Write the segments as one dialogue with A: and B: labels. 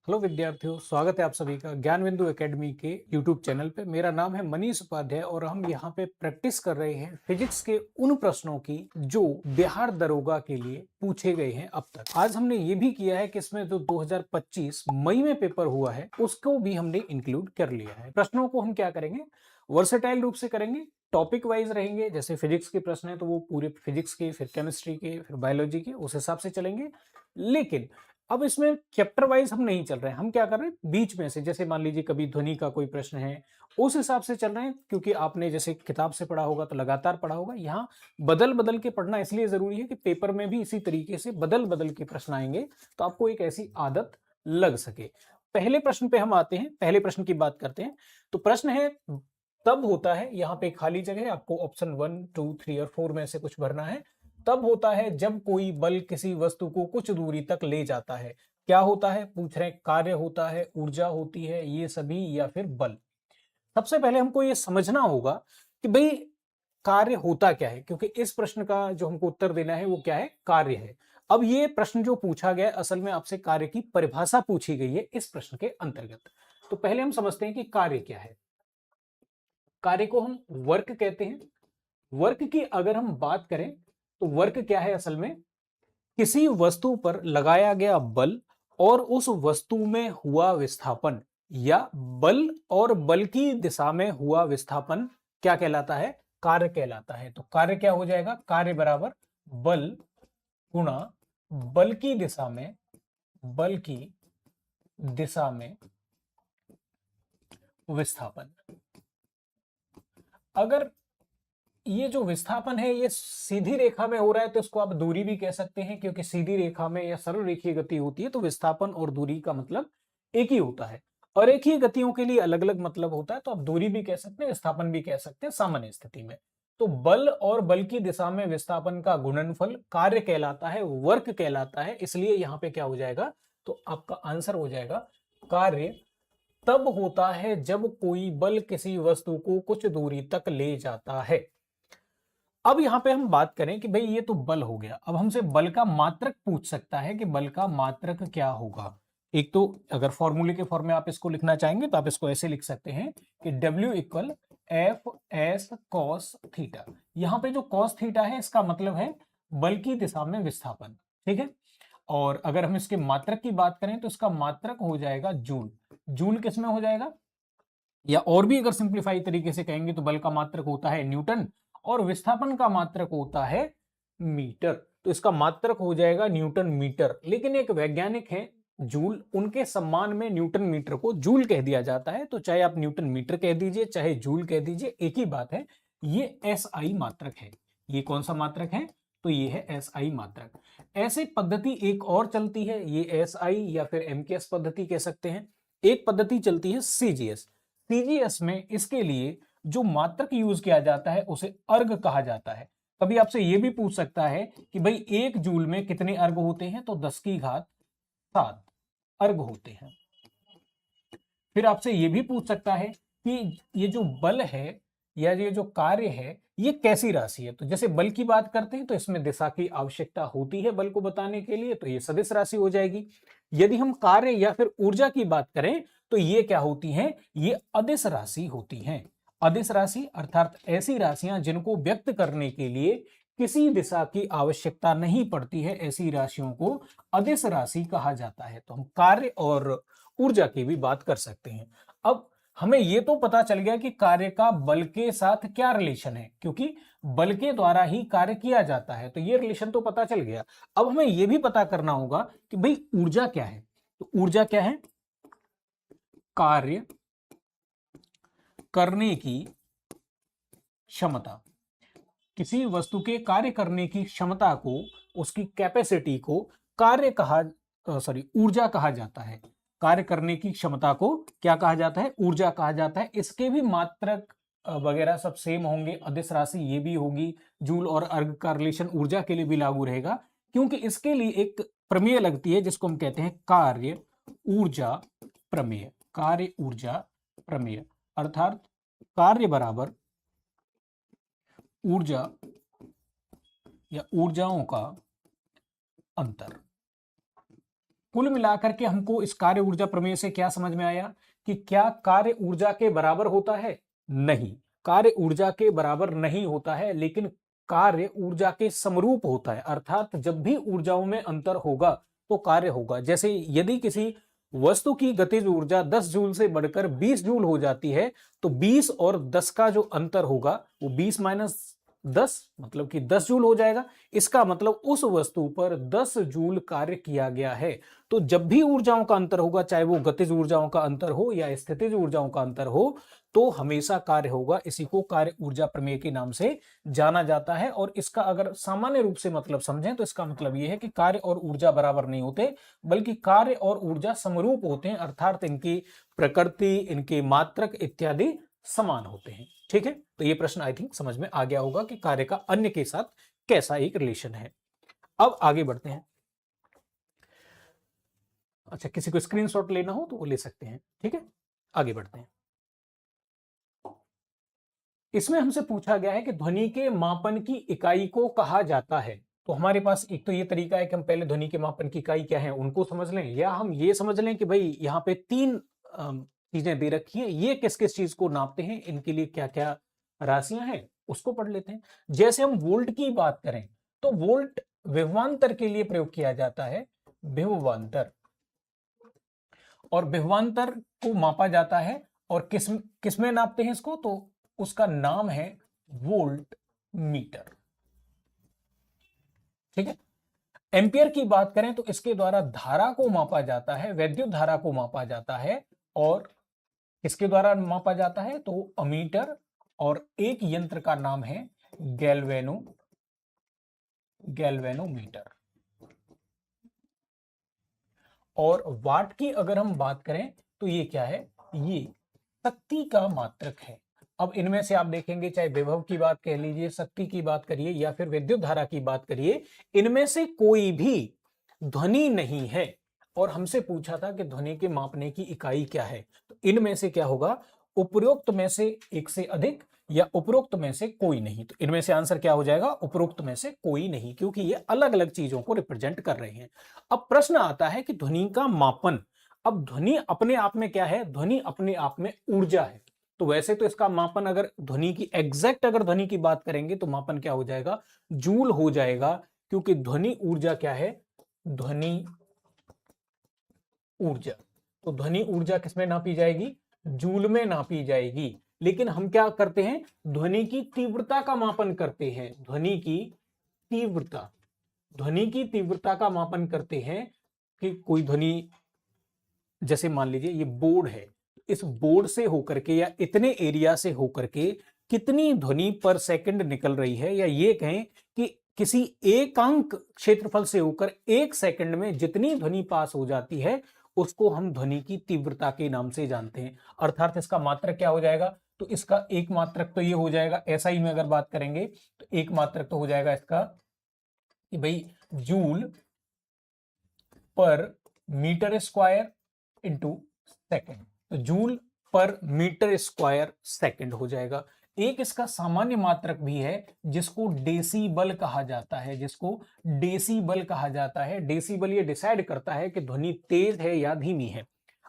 A: Hello विद्यार्थियों, स्वागत है आप सभी का ज्ञान बिंदु एकेडमी के यूट्यूब चैनल पे। मेरा नाम है मनीष उपाध्याय और हम यहाँ पे प्रैक्टिस कर रहे हैं फिजिक्स के उन प्रश्नों की जो बिहार दरोगा के लिए पूछे गए हैं अब तक। आज हमने ये भी किया है कि इसमें जो 2025 मई में पेपर हुआ है उसको भी हमने इंक्लूड कर लिया है। प्रश्नों को हम क्या करेंगे, वर्सेटाइल रूप से करेंगे, टॉपिक वाइज रहेंगे। जैसे फिजिक्स के प्रश्न है तो वो पूरे फिजिक्स के, फिर केमिस्ट्री के, फिर बायोलॉजी के, उस हिसाब से चलेंगे। लेकिन अब इसमें चैप्टर वाइज हम नहीं चल रहे हैं, हम क्या कर रहे हैं बीच में से, जैसे मान लीजिए कभी ध्वनि का कोई प्रश्न है उस हिसाब से चल रहे हैं, क्योंकि आपने जैसे किताब से पढ़ा होगा तो लगातार पढ़ा होगा। यहाँ बदल बदल के पढ़ना इसलिए जरूरी है कि पेपर में भी इसी तरीके से बदल बदल के प्रश्न आएंगे तो आपको एक ऐसी आदत लग सके। पहले प्रश्न पे हम आते हैं, पहले प्रश्न की बात करते हैं। तो प्रश्न है तब होता है, यहाँ पे खाली जगह है, आपको ऑप्शन 1, 2, 3 और 4 में से कुछ भरना है। तब होता है जब कोई बल किसी वस्तु को कुछ दूरी तक ले जाता है। क्या होता है पूछ रहे हैं, कार्य होता है, ऊर्जा होती है, ये सभी, या फिर बल। सबसे पहले हमको ये समझना होगा कि भाई कार्य होता क्या है, क्योंकि इस प्रश्न का जो हमको उत्तर देना है वो क्या है, कार्य है। अब ये प्रश्न जो पूछा गया है असल में आपसे कार्य की परिभाषा पूछी गई है इस प्रश्न के अंतर्गत। तो पहले हम समझते हैं कि कार्य क्या है। कार्य को हम वर्क कहते हैं। वर्क की अगर हम बात करें तो वर्क क्या है, असल में किसी वस्तु पर लगाया गया बल और उस वस्तु में हुआ विस्थापन, या बल और बल की दिशा में हुआ विस्थापन क्या कहलाता है, कार्य कहलाता है। तो कार्य क्या हो जाएगा, कार्य बराबर बल गुणा बल की दिशा में, बल की दिशा में विस्थापन। अगर ये जो विस्थापन है ये सीधी रेखा में हो रहा है तो इसको आप दूरी भी कह सकते हैं, क्योंकि सीधी रेखा में या सरल रेखीय गति होती है तो विस्थापन और दूरी का मतलब एक ही होता है। और एक ही गतियों के लिए अलग अलग मतलब होता है, तो आप दूरी भी कह सकते हैं, विस्थापन भी कह सकते हैं सामान्य स्थिति में। तो बल और बल की दिशा में विस्थापन का गुणनफल कार्य कहलाता है, वर्क कहलाता है। इसलिए यहां पे क्या हो जाएगा, तो आपका आंसर हो जाएगा कार्य तब होता है जब कोई बल किसी वस्तु को कुछ दूरी तक ले जाता है। अब यहां पे हम बात करें कि भाई ये तो बल हो गया, अब हमसे बल का मात्रक पूछ सकता है कि बल का मात्रक क्या होगा। एक तो अगर फॉर्मूले के फॉर्म में आप इसको लिखना चाहेंगे तो आप इसको ऐसे लिख सकते हैं कि W equal F S cos theta. यहां पे जो कॉस थीटा है इसका मतलब है बल की दिशा में विस्थापन, ठीक है। और अगर हम इसके मात्रक की बात करें तो इसका मात्रक हो जाएगा जूल। जूल किस में हो जाएगा, या और भी अगर सिंप्लीफाई तरीके से कहेंगे तो बल का मात्रक होता है न्यूटन और विस्थापन का मात्रक होता है मीटर। तो इसका मात्रक हो जाएगा न्यूटन मीटर। लेकिन एक वैज्ञानिक है जूल, उनके सम्मान में न्यूटन मीटर को जूल कह दिया जाता है। तो चाहे आप न्यूटन मीटर कह दीजिए चाहे जूल कह दीजिए, एक ही बात है। ये एस आई मात्रक है। ये कौन सा मात्रक है, तो ये है एस आई मात्रक। ऐसे पद्धति एक और चलती है, ये एस आई या फिर एमकेएस पद्धति कह सकते हैं। एक पद्धति चलती है सीजीएस। सीजीएस में इसके लिए जो मात्रक यूज किया जाता है उसे अर्ग कहा जाता है। कभी आपसे यह भी पूछ सकता है कि भाई 1 जूल में कितने अर्ग होते हैं, तो 10⁻7 अर्ग होते हैं। फिर आपसे यह भी पूछ सकता है कि ये जो बल है या ये जो कार्य है ये कैसी राशि है। तो जैसे बल की बात करते हैं तो इसमें दिशा की आवश्यकता होती है बल को बताने के लिए, तो ये सदिश राशि हो जाएगी। यदि हम कार्य या फिर ऊर्जा की बात करें तो ये क्या होती हैं, ये अदिश राशि होती हैं। अदिश राशि अर्थात ऐसी राशियां जिनको व्यक्त करने के लिए किसी दिशा की आवश्यकता नहीं पड़ती है, ऐसी राशियों को अदिश राशि कहा जाता है। तो हम कार्य और ऊर्जा की भी बात कर सकते हैं। अब हमें यह तो पता चल गया कि कार्य का बल के साथ क्या रिलेशन है, क्योंकि बल के द्वारा ही कार्य किया जाता है, तो यह रिलेशन तो पता चल गया। अब हमें यह भी पता करना होगा कि भाई ऊर्जा क्या है। तो ऊर्जा क्या है, कार्य करने की क्षमता। किसी वस्तु के कार्य करने की क्षमता को, उसकी कैपेसिटी को कार्य कहा, सॉरी ऊर्जा कहा जाता है। कार्य करने की क्षमता को क्या कहा जाता है, ऊर्जा कहा जाता है। इसके भी मात्रक वगैरह सब सेम होंगे, अदिश राशि ये भी होगी। जूल और अर्ग का रिलेशन ऊर्जा के लिए भी लागू रहेगा, क्योंकि इसके लिए एक प्रमेय लगती है जिसको हम कहते हैं कार्य ऊर्जा प्रमेय। कार्य ऊर्जा प्रमेय अर्थात कार्य बराबर ऊर्जा या ऊर्जाओं का अंतर। कुल मिलाकर के हमको इस कार्य ऊर्जा प्रमेय से क्या समझ में आया कि क्या कार्य ऊर्जा के बराबर होता है? नहीं, कार्य ऊर्जा के बराबर नहीं होता है, लेकिन कार्य ऊर्जा के समरूप होता है। अर्थात जब भी ऊर्जाओं में अंतर होगा तो कार्य होगा। जैसे यदि किसी वस्तु की गतिज ऊर्जा 10 जूल से बढ़कर 20 जूल हो जाती है, तो 20 और 10 का जो अंतर होगा वो 20 माइनस 10 मतलब कि 10 जूल हो जाएगा। इसका मतलब उस वस्तु पर 10 जूल कार्य किया गया है। तो जब भी ऊर्जाओं का अंतर होगा, चाहे वो गतिज ऊर्जाओं का अंतर हो या स्थितिज ऊर्जाओं का अंतर हो, तो हमेशा कार्य होगा। इसी को कार्य ऊर्जा प्रमेय के नाम से जाना जाता है। और इसका अगर सामान्य रूप से मतलब समझें तो इसका मतलब यह है कि कार्य और ऊर्जा बराबर नहीं होते, बल्कि कार्य और ऊर्जा समरूप होते हैं, अर्थात इनकी प्रकृति, इनके मात्रक इत्यादि समान होते हैं। ठीक है, तो ये प्रश्न आई थिंक समझ में आ गया होगा कि कार्य का अन्य के साथ कैसा एक रिलेशन है। अब आगे बढ़ते हैं। अच्छा, किसी को स्क्रीनशॉट लेना हो तो वो ले सकते हैं। ठीक है, आगे बढ़ते हैं। इसमें हमसे पूछा गया है कि ध्वनि के मापन की इकाई को कहा जाता है। तो हमारे पास एक तो ये तरीका है कि हम पहले ध्वनि के मापन की इकाई क्या है उनको समझ लें, या हम ये समझ लें कि भाई यहाँ पे 3 चीजें दे रखी हैं, ये किस किस चीज को नापते हैं, इनके लिए क्या क्या राशियां हैं उसको पढ़ लेते हैं। जैसे हम वोल्ट की बात करें तो वोल्ट विभवांतर के लिए प्रयोग किया जाता है, विभवांतर, और विभवांतर को मापा जाता है। और किस में नापते हैं इसको, तो उसका नाम है वोल्ट मीटर। ठीक है, एम्पियर की बात करें तो इसके द्वारा धारा को मापा जाता है, वैद्युत धारा को मापा जाता है। और किसके द्वारा मापा जाता है, तो अमीटर, और एक यंत्र का नाम है गैल्वेनोमीटर। और वाट की अगर हम बात करें तो ये क्या है, ये शक्ति का मात्रक है। अब इनमें से आप देखेंगे, चाहे विभव की बात कह लीजिए, शक्ति की बात करिए या फिर विद्युत धारा की बात करिए, इनमें से कोई भी ध्वनि नहीं है। और हमसे पूछा था कि ध्वनि के मापने की इकाई क्या है, तो इनमें से क्या होगा, उपरोक्त में से एक से अधिक या उपरोक्त में से कोई नहीं। तो इनमें से आंसर क्या हो जाएगा, उपरोक्त में से कोई नहीं, क्योंकि ये अलग अलग चीजों को रिप्रेजेंट कर रहे हैं। अब प्रश्न आता है कि ध्वनि का मापन। अब ध्वनि अपने आप में क्या है, ध्वनि अपने आप में ऊर्जा है। तो वैसे तो इसका मापन, अगर ध्वनि की एग्जैक्ट अगर ध्वनि की बात करेंगे तो मापन क्या हो जाएगा, जूल हो जाएगा, क्योंकि ध्वनि ऊर्जा क्या है, ध्वनि ऊर्जा। तो ध्वनि ऊर्जा किसमें नापी जाएगी, जूल में नापी जाएगी। लेकिन हम क्या करते हैं, ध्वनि की तीव्रता का मापन करते हैं, ध्वनि की तीव्रता, ध्वनि की तीव्रता का मापन करते हैं। कि कोई ध्वनि, जैसे मान लीजिए ये बोर्ड है, इस बोर्ड से होकर के या इतने एरिया से होकर के कितनी ध्वनि पर सेकंड निकल रही है, या ये कहें कि किसी एकांक क्षेत्रफल से होकर 1 सेकंड में जितनी ध्वनि पास हो जाती है, उसको हम ध्वनि की तीव्रता के नाम से जानते हैं। अर्थात इसका मात्रक क्या हो जाएगा, तो इसका एक मात्रक तो ये हो जाएगा, एसआई में अगर बात करेंगे तो एक मात्रक तो हो जाएगा इसका कि भाई joule per metre square into second. तो joule per metre square second हो जाएगा। एक इसका सामान्य मात्रक भी है जिसको डेसीबल कहा जाता है, जिसको डेसीबल कहा जाता है। डेसीबल ये डिसाइड करता है कि ध्वनि तेज है या धीमी है।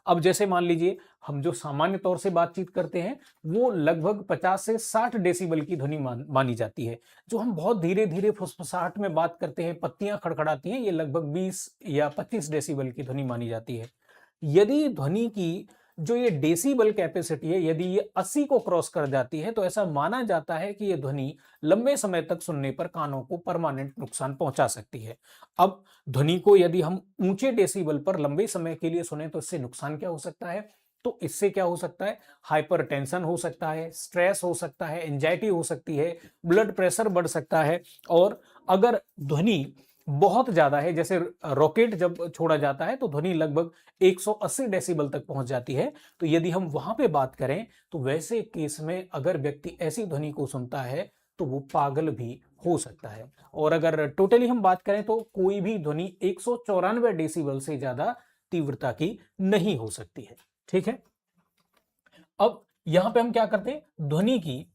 A: अब जैसे मान लीजिए हम जो सामान्य तौर से बातचीत करते हैं वो लगभग 50 से 60 डेसिबल की ध्वनि मानी जाती है। जो हम बहुत धीरे धीरे फुसफुसाहट में बात करते हैं, पत्तियां खड़खड़ाती हैं, ये लगभग 20 या 25 डेसिबल की ध्वनि मानी जाती है। यदि ध्वनि की जो ये डेसिबल कैपेसिटी है, यदि ये 80 को क्रॉस कर जाती है, तो ऐसा माना जाता है कि ये ध्वनि लंबे समय तक सुनने पर कानों को परमानेंट नुकसान पहुंचा सकती है। अब ध्वनि को यदि हम ऊंचे डेसिबल पर लंबे समय के लिए सुने तो इससे नुकसान क्या हो सकता है, तो इससे क्या हो सकता है, हाइपरटेंशन हो सकता है, स्ट्रेस हो सकता है, एंजाइटी हो सकती है, ब्लड प्रेशर बढ़ सकता है। और अगर ध्वनि बहुत ज्यादा है, जैसे रॉकेट जब छोड़ा जाता है तो ध्वनि लगभग 180 डेसिबल तक पहुंच जाती है, तो यदि हम वहां पे बात करें तो वैसे केस में अगर व्यक्ति ऐसी ध्वनि को सुनता है तो वो पागल भी हो सकता है। और अगर टोटली हम बात करें तो कोई भी ध्वनि 194 डेसिबल से ज्यादा तीव्रता की नहीं हो सकती है। ठीक है, अब यहां पे हम क्या करते हैं, ध्वनि की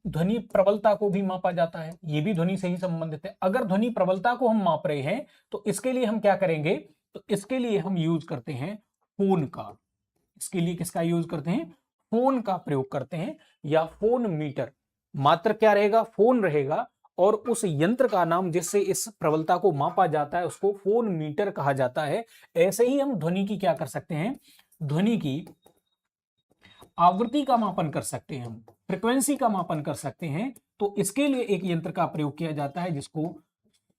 A: ध्वनि प्रबलता को भी मापा जाता है, ये भी ध्वनि से ही संबंधित है। अगर ध्वनि प्रबलता को हम माप रहे हैं तो इसके लिए हम क्या करेंगे, तो इसके लिए हम यूज करते हैं फोन का। इसके लिए किसका यूज करते हैं, फोन का प्रयोग करते हैं, या फोन मीटर। मात्र क्या रहेगा, फोन रहेगा, और उस यंत्र का नाम जिससे इस प्रबलता को मापा जाता है उसको फोन मीटर कहा जाता है। ऐसे ही हम ध्वनि की क्या कर सकते हैं, ध्वनि की आवृत्ति का मापन कर सकते हैं, हम फ्रीक्वेंसी का मापन कर सकते हैं। तो इसके लिए एक यंत्र का प्रयोग किया जाता है जिसको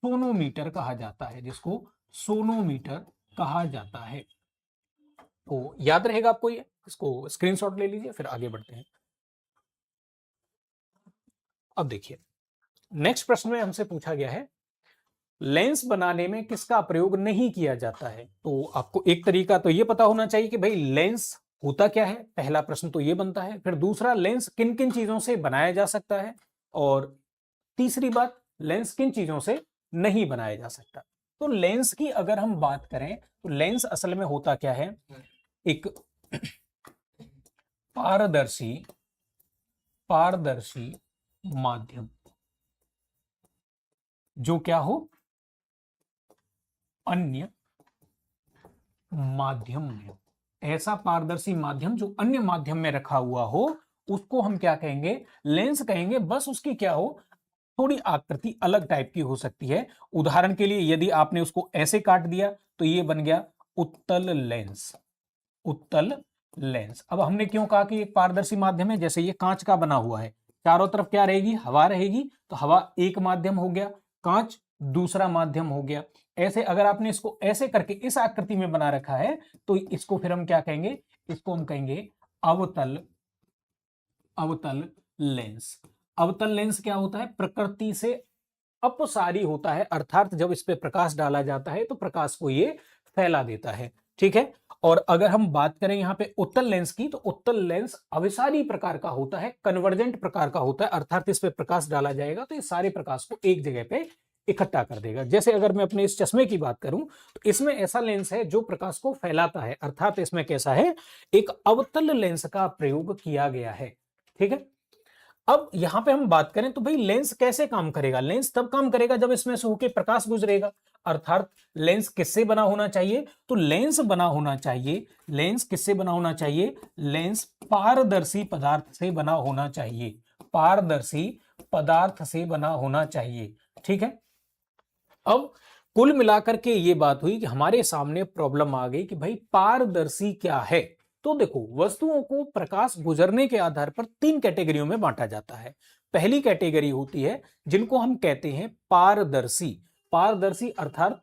A: सोनोमीटर कहा जाता है, जिसको सोनोमीटर कहा जाता है। तो याद रहेगा आपको, ये इसको स्क्रीनशॉट ले लीजिए, फिर आगे बढ़ते हैं। अब देखिए नेक्स्ट प्रश्न में हमसे पूछा गया है लेंस बनाने में किसका प्रयोग नहीं किया जाता है। तो आपको एक तरीका तो ये पता होना चाहिए कि भाई लेंस होता क्या है, पहला प्रश्न तो ये बनता है। फिर दूसरा, लेंस किन किन चीजों से बनाया जा सकता है, और तीसरी बात, लेंस किन चीजों से नहीं बनाया जा सकता। तो लेंस की अगर हम बात करें तो लेंस असल में होता क्या है, एक पारदर्शी पारदर्शी माध्यम, जो क्या हो, अन्य माध्यम में, ऐसा पारदर्शी माध्यम जो अन्य माध्यम में रखा हुआ हो उसको हम क्या कहेंगे, लेंस कहेंगे। बस उसकी क्या हो, थोड़ी आकृति अलग टाइप की हो सकती है। उदाहरण के लिए यदि आपने उसको ऐसे काट दिया तो ये बन गया उत्तल लेंस, उत्तल लेंस। अब हमने क्यों कहा कि एक पारदर्शी माध्यम है, जैसे ये कांच का बना हुआ है, चारों तरफ क्या रहेगी, हवा रहेगी, तो हवा एक माध्यम हो गया, कांच दूसरा माध्यम हो गया। ऐसे अगर आपने इसको ऐसे करके इस आकृति में बना रखा है तो इसको फिर हम क्या कहेंगे, इसको हम कहेंगे अवतल अवतल लेंस। अवतल लेंस क्या होता है, प्रकृति से अपसारी होता है, अर्थात जब इस पे प्रकाश डाला जाता है तो प्रकाश को ये फैला देता है। ठीक है। और अगर हम बात करें यहां पे उत्तल लेंस की, तो उत्तल लेंस अभिसारी प्रकार का होता है, कन्वर्जेंट प्रकार का होता है, अर्थात इस पे प्रकाश डाला जाएगा तो ये सारे प्रकाश को एक जगह पे इकट्ठा कर देगा। जैसे अगर मैं अपने इस चश्मे की बात करूं तो इसमें ऐसा लेंस है जो प्रकाश को फैलाता है, अर्थात इसमें कैसा है, एक अवतल लेंस का प्रयोग किया गया है। ठीक है। अब यहां पे हम बात करें तो भाई लेंस कैसे काम करेगा, लेंस तब काम करेगा जब इसमें से होके प्रकाश गुजरेगा, अर्थात लेंस किससे बना होना चाहिए, तो लेंस बना होना चाहिए, लेंस किससे बना होना चाहिए, लेंस पारदर्शी पदार्थ से बना होना चाहिए, पारदर्शी पदार्थ से बना होना चाहिए। ठीक है। अब कुल मिलाकर के ये बात हुई कि हमारे सामने प्रॉब्लम आ गई कि भाई पारदर्शी क्या है। तो देखो, वस्तुओं को प्रकाश गुजरने के आधार पर तीन कैटेगरियों में बांटा जाता है। पहली कैटेगरी होती है जिनको हम कहते हैं पारदर्शी, पारदर्शी अर्थात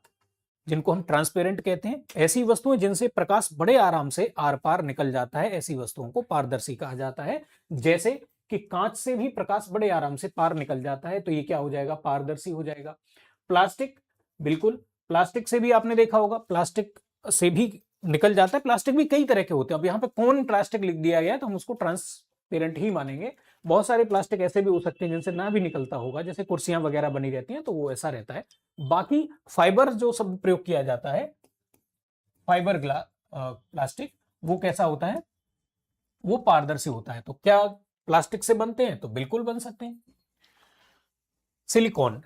A: जिनको हम ट्रांसपेरेंट कहते हैं, ऐसी वस्तुएं जिनसे प्रकाश बड़े आराम से आर पार निकल जाता है, ऐसी वस्तुओं को पारदर्शी कहा जाता है। जैसे कि कांच से भी प्रकाश बड़े आराम से पार निकल जाता है तो ये क्या हो जाएगा, पारदर्शी हो जाएगा। प्लास्टिक, बिल्कुल, प्लास्टिक से भी आपने देखा होगा, प्लास्टिक से भी निकल जाता है। प्लास्टिक भी कई तरह के होते हैं, अब यहाँ पे कौन प्लास्टिक लिख दिया गया है तो हम उसको ट्रांसपेरेंट ही मानेंगे। बहुत सारे प्लास्टिक ऐसे भी हो सकते हैं जिनसे ना भी निकलता होगा, जैसे कुर्सियां वगैरह बनी रहती हैं तो वो ऐसा रहता है। बाकी फाइबर जो सब प्रयोग किया जाता है, फाइबर ग्लास प्लास्टिक, वो कैसा होता है, वो पारदर्शी होता है। तो क्या प्लास्टिक से बनते हैं, तो बिल्कुल बन सकते हैं। सिलिकॉन,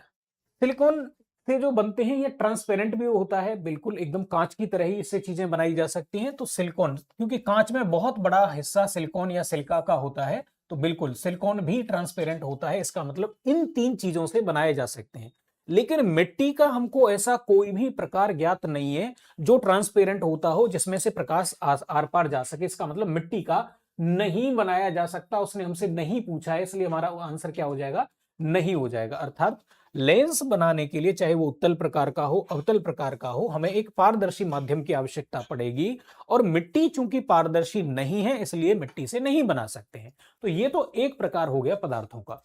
A: सिलिकॉन से जो बनते हैं ये ट्रांसपेरेंट भी होता है, बिल्कुल एकदम कांच की तरह ही इससे चीजें बनाई जा सकती हैं। तो सिलिकॉन, क्योंकि कांच में बहुत बड़ा हिस्सा सिलिकॉन या सिलिका का होता है, तो बिल्कुल सिलिकॉन भी ट्रांसपेरेंट होता है। इसका मतलब इन तीन चीजों से बनाए जा सकते हैं। लेकिन मिट्टी का हमको ऐसा कोई भी प्रकार ज्ञात नहीं है जो ट्रांसपेरेंट होता हो, जिसमें से प्रकाश आर पार जा सके। इसका मतलब मिट्टी का नहीं बनाया जा सकता, उसने हमसे नहीं पूछा है, इसलिए हमारा आंसर क्या हो जाएगा, नहीं हो जाएगा। अर्थात लेंस बनाने के लिए, चाहे वो उत्तल प्रकार का हो अवतल प्रकार का हो, हमें एक पारदर्शी माध्यम की आवश्यकता पड़ेगी। और मिट्टी चूंकि पारदर्शी नहीं है इसलिए मिट्टी से नहीं बना सकते हैं। तो ये तो एक प्रकार हो गया पदार्थों का।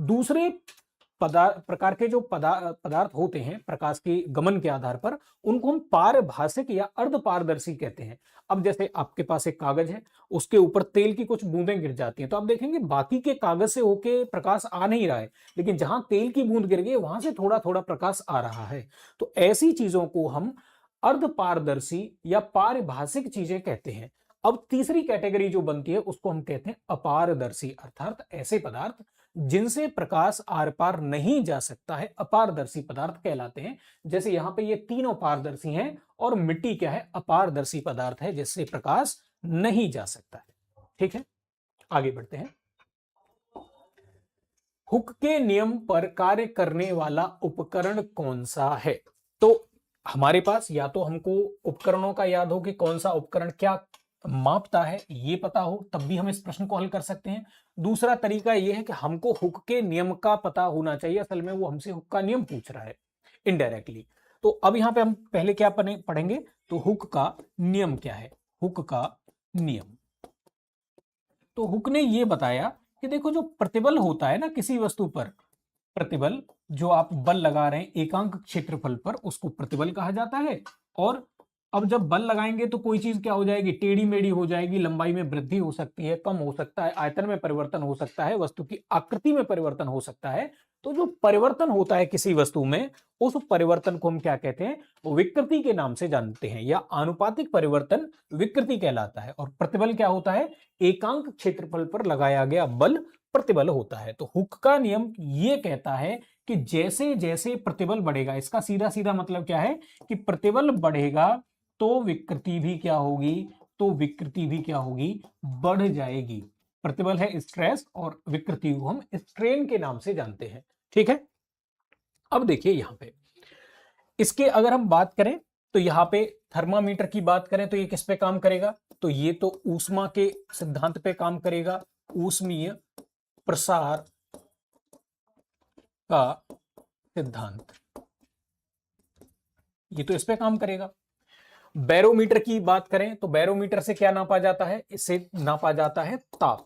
A: दूसरे प्रकार के जो पदार्थ होते हैं प्रकाश के गमन के आधार पर, उनको हम पारभाषिक या अर्ध पारदर्शी कहते हैं। अब जैसे आपके पास एक कागज है, उसके ऊपर तेल की कुछ बूंदें गिर जाती हैं, तो आप देखेंगे बाकी के कागज से होके प्रकाश आ नहीं रहा है, लेकिन जहां तेल की बूंद गिर गई वहां से थोड़ा थोड़ा प्रकाश आ रहा है। तो ऐसी चीजों को हम अर्ध पारदर्शी या पारिभाषिक चीजें कहते हैं। अब तीसरी कैटेगरी जो बनती है उसको हम कहते हैं अपारदर्शी, अर्थात ऐसे पदार्थ जिनसे प्रकाश आर पार नहीं जा सकता है, अपारदर्शी पदार्थ कहलाते हैं। जैसे यहां पे ये तीनों पारदर्शी हैं और मिट्टी क्या है, अपारदर्शी पदार्थ है जिससे प्रकाश नहीं जा सकता है। ठीक है, आगे बढ़ते हैं। हुक के नियम पर कार्य करने वाला उपकरण कौन सा है? तो हमारे पास या तो हमको उपकरणों का याद हो कि कौन सा उपकरण क्या मापता है, ये पता हो, तब भी हम इस प्रश्न को हल कर सकते हैं। दूसरा तरीका यह है कि हमको हुक के नियम का पता होना चाहिए, असल में वो हमसे हुक का नियम पूछ रहा है इनडायरेक्टली। तो अब यहां पे हम पहले क्या पढ़ेंगे, तो हुक का नियम क्या है। हुक का नियम, तो हुक ने ये बताया कि देखो जो प्रतिबल होता है ना किसी वस्तु पर, प्रतिबल जो आप बल लगा रहे हैं एकांक क्षेत्रफल पर, उसको प्रतिबल कहा जाता है। और अब जब बल लगाएंगे तो कोई चीज क्या हो जाएगी, टेढ़ी मेढ़ी हो जाएगी, लंबाई में वृद्धि हो सकती है, कम हो सकता है, आयतन में परिवर्तन हो सकता है, वस्तु की आकृति में परिवर्तन हो सकता है। तो जो परिवर्तन होता है किसी वस्तु में, उस परिवर्तन को हम क्या कहते हैं, विकृति के नाम से जानते हैं, या आनुपातिक परिवर्तन विकृति कहलाता है। और प्रतिबल क्या होता है, एकांक क्षेत्रफल पर लगाया गया बल प्रतिबल होता है। तो हुक का नियम ये कहता है कि जैसे जैसे प्रतिबल बढ़ेगा, इसका सीधा सीधा मतलब क्या है कि प्रतिबल बढ़ेगा तो विकृति भी क्या होगी, तो विकृति भी क्या होगी, बढ़ जाएगी। प्रतिबल है स्ट्रेस और विकृति को हम स्ट्रेन के नाम से जानते हैं। ठीक है, अब देखिए यहां पे इसके अगर हम बात करें तो यहां पे थर्मामीटर की बात करें तो ये किस पे काम करेगा, तो ये तो ऊष्मा के सिद्धांत पे काम करेगा, ऊष्मीय प्रसार का सिद्धांत, ये तो इस पे काम करेगा। बैरोमीटर की बात करें तो बैरोमीटर से क्या नापा जाता है, इससे नापा जाता है ताप।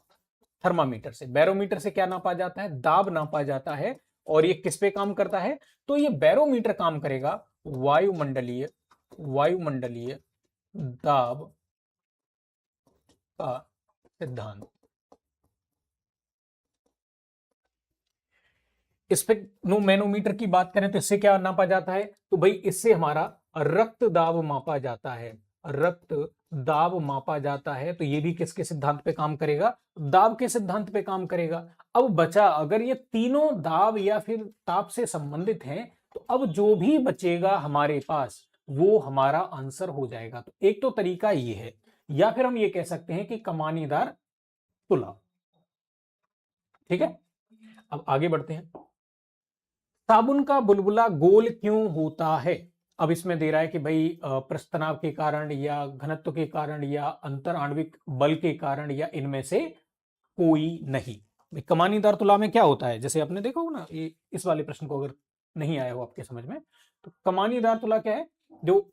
A: थर्मामीटर से, बैरोमीटर से क्या नापा जाता है, दाब नापा जाता है। और ये किस पे काम करता है, तो ये बैरोमीटर काम करेगा वायुमंडलीय दाब का सिद्धांत। स्पेक्ट्रोमैनोमीटर की बात करें तो इससे क्या नापा जाता है, तो भाई इससे हमारा रक्त दाब मापा जाता है, रक्त दाब मापा जाता है। तो ये भी किसके सिद्धांत पे काम करेगा, दाब के सिद्धांत पे काम करेगा। अब बचा, अगर ये तीनों दाब या फिर ताप से संबंधित हैं, तो अब जो भी बचेगा हमारे पास वो हमारा आंसर हो जाएगा। तो एक तो तरीका ये है, या फिर हम ये कह सकते हैं कि कमानीदार तुला। ठीक है, अब आगे बढ़ते हैं। साबुन का बुलबुला गोल क्यों होता है? अब इसमें दे रहा है कि भाई प्रस्तनाव के कारण या घनत्व के कारण या अंतर आणविक बल के कारण या इनमें से कोई नहीं। कमानीदार तुला में क्या होता है, जैसे आपने देखा हो ना, ये इस वाले प्रश्न को अगर नहीं आया हो आपके समझ में, तो कमानीदार तुला क्या है, जो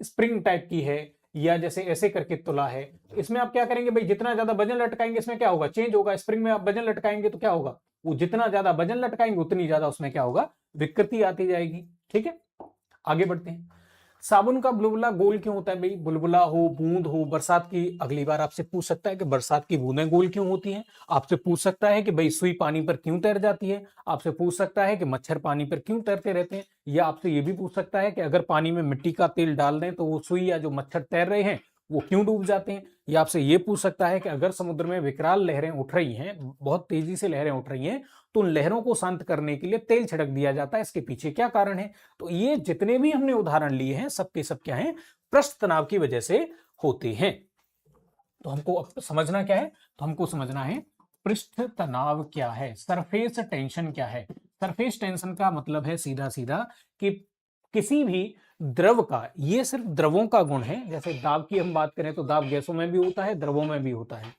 A: स्प्रिंग टाइप की है या जैसे ऐसे करके तुला है, इसमें आप क्या करेंगे भाई, जितना ज्यादा वजन लटकाएंगे इसमें क्या होगा, चेंज होगा। स्प्रिंग में आप वजन लटकाएंगे तो क्या होगा, वो जितना ज्यादा वजन लटकाएंगे उतनी ज्यादा उसमें क्या होगा, विकृति आती जाएगी। ठीक है, आगे बढ़ते हैं। साबुन का बुलबुला गोल क्यों होता है भाई, बुलबुला हो, बूंद हो, बरसात की, अगली बार आपसे पूछ सकता है कि बरसात की बूंदें गोल क्यों होती हैं, आपसे पूछ सकता है कि भाई सुई पानी पर क्यों तैर जाती है, आपसे पूछ सकता है कि मच्छर पानी पर क्यों तैरते रहते हैं, या आपसे ये भी पूछ सकता है कि अगर पानी में मिट्टी का तेल डाल दें तो वो सुई या जो मच्छर तैर रहे हैं वो क्यों डूब जाते हैं, या आपसे ये पूछ सकता है कि अगर समुद्र में विकराल लहरें उठ रही हैं, बहुत तेजी से लहरें उठ रही हैं, तो उन लहरों को शांत करने के लिए तेल छिड़क दिया जाता है, इसके पीछे क्या कारण है। तो ये जितने भी हमने उदाहरण लिए हैं सबके सब क्या हैं, पृष्ठ तनाव की वजह से होते हैं। तो हमको अब समझना क्या है, तो हमको समझना है पृष्ठ तनाव क्या है, सरफेस टेंशन क्या है। सरफेस टेंशन का मतलब है सीधा सीधा कि किसी भी द्रव का, ये सिर्फ द्रवों का गुण है, जैसे दाब की हम बात करें तो दाब गैसों में भी होता है, द्रवों में भी होता है।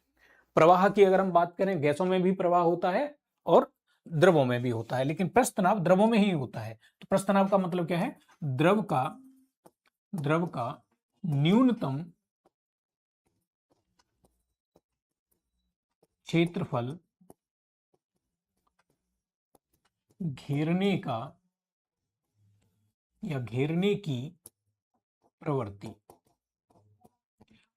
A: प्रवाह की अगर हम बात करें, गैसों में भी प्रवाह होता है और द्रवों में भी होता है, लेकिन प्रस्थ तनाव द्रवों में ही होता है। तो प्रस्थ तनाव का मतलब क्या है, द्रव का न्यूनतम क्षेत्रफल घेरने का या घेरने की प्रवृत्ति।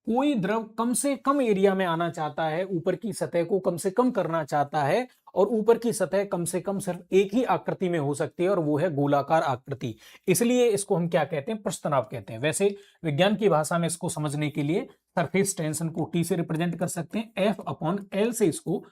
A: कोई द्रव कम से कम एरिया में आना चाहता है, ऊपर की सतह को कम से कम करना चाहता है, और ऊपर की सतह कम से कम सिर्फ एक ही आकृति में हो सकती है और वो है गोलाकार आकृति, इसलिए इसको हम क्या कहते हैं, पृष्ठ तनाव कहते हैं। वैसे विज्ञान की भाषा में इसको समझने के लिए सरफेस टेंशन को टी से रिप्रेजेंट कर सकते हैं, F/L से इसको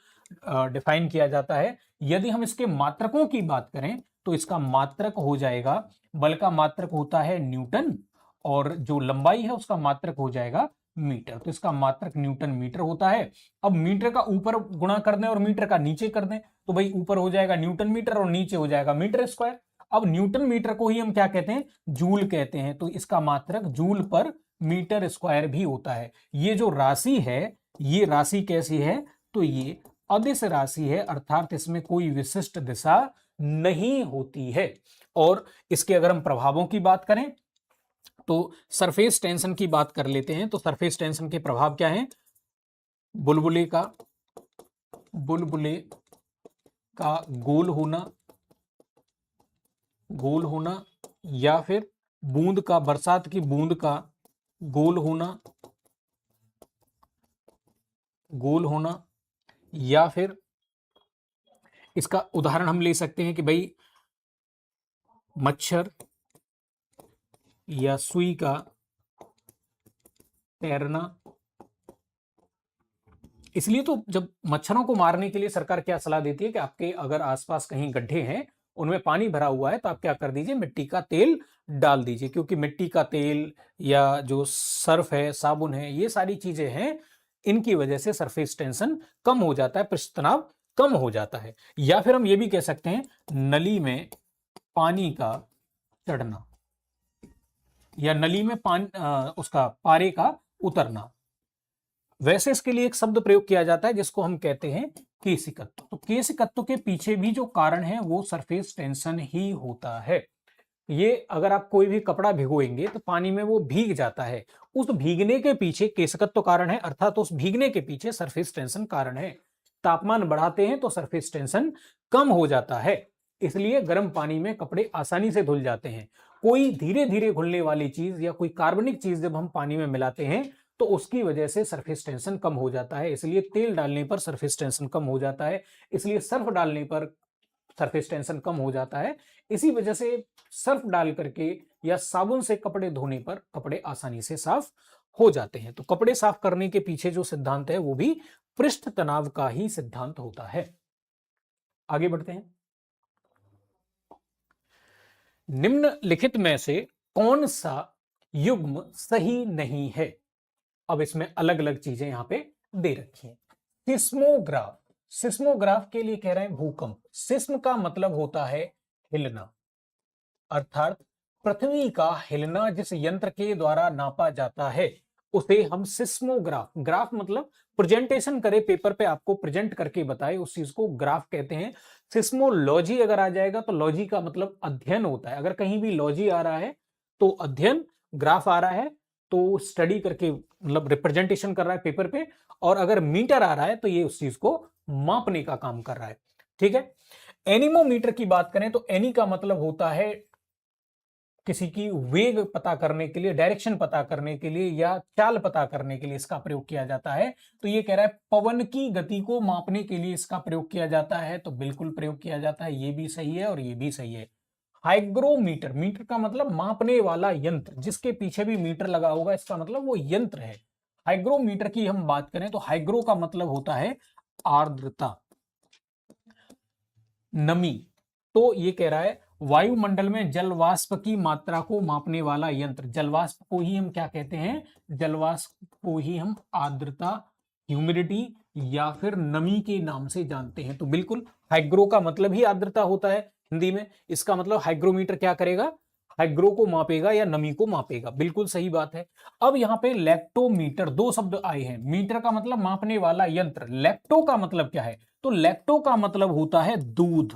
A: डिफाइन किया जाता है। यदि हम इसके मात्रकों की बात करें तो इसका मात्रक हो जाएगा, बल का मात्रक होता है न्यूटन, और जो लंबाई है उसका मात्रक हो जाएगा मीटर। तो इसका मात्रक न्यूटन मीटर होता है। अब मीटर का ऊपर गुणा कर दें और मीटर का नीचे कर दें तो भाई ऊपर हो जाएगा न्यूटन मीटर और नीचे हो जाएगा मीटर स्क्वायर। अब न्यूटन मीटर को ही हम क्या कहते हैं, जूल कहते हैं, तो इसका मात्रक जूल पर मीटर स्क्वायर भी होता है। ये जो राशि है, ये राशि कैसी है, तो ये अदिश राशि है, अर्थात इसमें कोई विशिष्ट दिशा नहीं होती है। और इसके अगर हम प्रभावों की बात करें तो सरफेस टेंशन की बात कर लेते हैं। तो सरफेस टेंशन के प्रभाव क्या हैं, बुलबुले का गोल होना या फिर बूंद का, बरसात की बूंद का गोल होना, या फिर इसका उदाहरण हम ले सकते हैं कि भाई मच्छर या सुई का तैरना। इसलिए तो जब मच्छरों को मारने के लिए सरकार क्या सलाह देती है कि आपके अगर आसपास कहीं गड्ढे हैं, उनमें पानी भरा हुआ है, तो आप क्या कर दीजिए, मिट्टी का तेल डाल दीजिए, क्योंकि मिट्टी का तेल या जो सर्फ है, साबुन है, ये सारी चीजें हैं, इनकी वजह से सरफेस टेंशन कम हो जाता है, पृष्ठ तनाव कम हो जाता है। या फिर हम ये भी कह सकते हैं नली में पानी का चढ़ना या नली में उसका पारे का उतरना। वैसे इसके लिए एक शब्द प्रयोग किया जाता है जिसको हम कहते हैं केशिकत्व। तो केशिकत्व के पीछे भी जो कारण है वो सरफेस टेंशन ही होता है। ये अगर आप कोई भी कपड़ा भिगोएंगे तो पानी में वो भीग जाता है, उस भीगने के पीछे केशिकत्व कारण है, अर्थात उस भीगने के पीछे सरफेस टेंशन कारण है। तापमान बढ़ाते हैं तो सरफेस टेंशन कम हो जाता है, इसलिए गर्म पानी में कपड़े आसानी से धुल जाते हैं। कोई धीरे धीरे घुलने वाली चीज या कोई कार्बनिक चीज जब हम पानी में मिलाते हैं तो उसकी वजह से सरफेस टेंशन कम हो जाता है, इसलिए तेल डालने पर सरफेस टेंशन कम हो जाता है, इसलिए सर्फ डालने पर सरफेस टेंशन कम हो जाता है। इसी वजह से सर्फ डाल करके या साबुन से कपड़े धोने पर कपड़े आसानी से साफ हो जाते हैं। तो कपड़े साफ करने के पीछे जो सिद्धांत है वो भी पृष्ठ तनाव का ही सिद्धांत होता है। आगे बढ़ते हैं। निम्नलिखित में से कौन सा युग्म सही नहीं है? अब इसमें अलग अलग चीजें यहां पे दे रखी हैं। सिस्मोग्राफ, सिस्मोग्राफ के लिए कह रहे हैं भूकंप। सिस्म का मतलब होता है हिलना, अर्थात पृथ्वी का हिलना जिस यंत्र के द्वारा नापा जाता है उसे हम सिस्मोग्राफ, ग्राफ मतलब प्रेजेंटेशन करे, पेपर पे आपको प्रेजेंट करके बताए, उस चीज को ग्राफ कहते हैं। सिस्मोलॉजी अगर आ जाएगा तो लॉजी का मतलब अध्ययन होता है। अगर कहीं भी लॉजी आ रहा है तो अध्ययन, ग्राफ आ रहा है तो स्टडी करके मतलब रिप्रेजेंटेशन कर रहा है पेपर पे, और अगर मीटर आ रहा है तो ये उस चीज को मापने का काम कर रहा है। ठीक है। एनीमोमीटर की बात करें तो एनी का मतलब होता है किसी की वेग पता करने के लिए, डायरेक्शन पता करने के लिए या चाल पता करने के लिए इसका प्रयोग किया जाता है। तो ये कह रहा है पवन की गति को मापने के लिए इसका प्रयोग किया जाता है, तो बिल्कुल प्रयोग किया जाता है, ये भी सही है और ये भी सही है। हाइग्रोमीटर, मीटर का मतलब मापने वाला यंत्र, जिसके पीछे भी मीटर लगा होगा इसका मतलब वो यंत्र है। हाइग्रोमीटर की हम बात करें तो हाइग्रो का मतलब होता है आर्द्रता, नमी। तो ये कह रहा है वायुमंडल में जलवाष्प की मात्रा को मापने वाला यंत्र, जलवाष्प को ही हम क्या कहते हैं, जलवाष्प को ही हम आर्द्रता, ह्यूमिडिटी या फिर नमी के नाम से जानते हैं। तो बिल्कुल हाइग्रो का मतलब ही आर्द्रता होता है हिंदी में, इसका मतलब हाइग्रोमीटर क्या करेगा, हाइग्रो को मापेगा या नमी को मापेगा, बिल्कुल सही बात है। अब यहाँ पे लैक्टोमीटर, दो शब्द आए हैं। मीटर का मतलब मापने वाला यंत्र, लैक्टो का मतलब क्या है, तो लैक्टो का मतलब होता है दूध।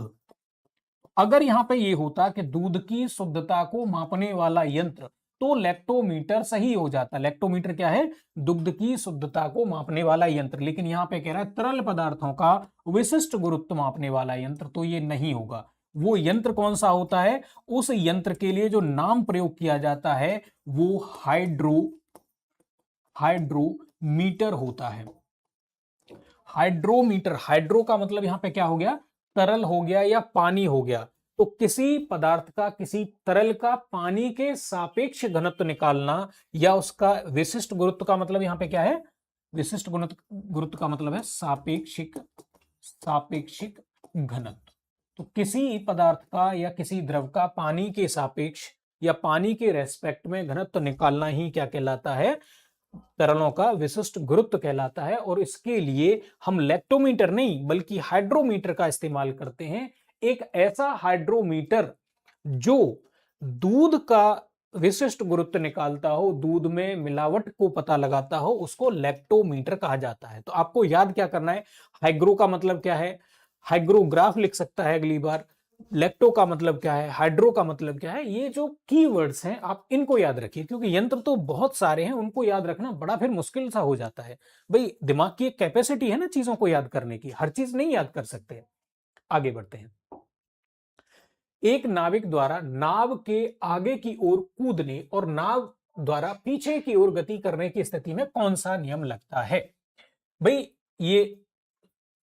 A: अगर यहां पे ये होता कि दूध की शुद्धता को मापने वाला यंत्र, तो लैक्टोमीटर सही हो जाता। लैक्टोमीटर क्या है, दुग्ध की शुद्धता को मापने वाला यंत्र, लेकिन यहां पे कह रहा है तरल पदार्थों का विशिष्ट गुरुत्व मापने वाला यंत्र, तो ये नहीं होगा। वो यंत्र कौन सा होता है, उस यंत्र के लिए जो नाम प्रयोग किया जाता है वो हाइड्रोमीटर होता है। हाइड्रोमीटर, हाइड्रो का मतलब यहां पे क्या हो गया, तरल हो गया या पानी हो गया। तो किसी पदार्थ का, किसी तरल का पानी के सापेक्ष घनत्व निकालना या उसका विशिष्ट गुरुत्व का मतलब यहां पे क्या है, विशिष्ट गुरुत्व का मतलब है सापेक्षिक सापेक्षिक घनत्व। तो किसी पदार्थ का या किसी द्रव का पानी के सापेक्ष या पानी के रेस्पेक्ट में घनत्व निकालना ही क्या कहलाता है, तरलों का विशिष्ट गुरुत्व कहलाता है। और इसके लिए हम लैक्टोमीटर नहीं बल्कि हाइड्रोमीटर का इस्तेमाल करते हैं। एक ऐसा हाइड्रोमीटर जो दूध का विशिष्ट गुरुत्व निकालता हो, दूध में मिलावट को पता लगाता हो, उसको लैक्टोमीटर कहा जाता है। तो आपको याद क्या करना है, हाइग्रो का मतलब क्या है, हाइग्रोग्राफ लिख सकता है अगली बार, लैक्टो का मतलब क्या है, हाइड्रो का मतलब क्या है। ये जो कीवर्ड्स हैं आप इनको याद रखिए, क्योंकि यंत्र तो बहुत सारे हैं, उनको याद रखना बड़ा फिर मुश्किल सा हो जाता है। भाई दिमाग की एक कैपेसिटी है ना चीजों को याद करने की, हर चीज नहीं याद कर सकते। आगे बढ़ते हैं। एक नाविक द्वारा नाव के आगे की ओर कूदने और नाव द्वारा पीछे की ओर गति करने की स्थिति में कौन सा नियम लगता है। भाई ये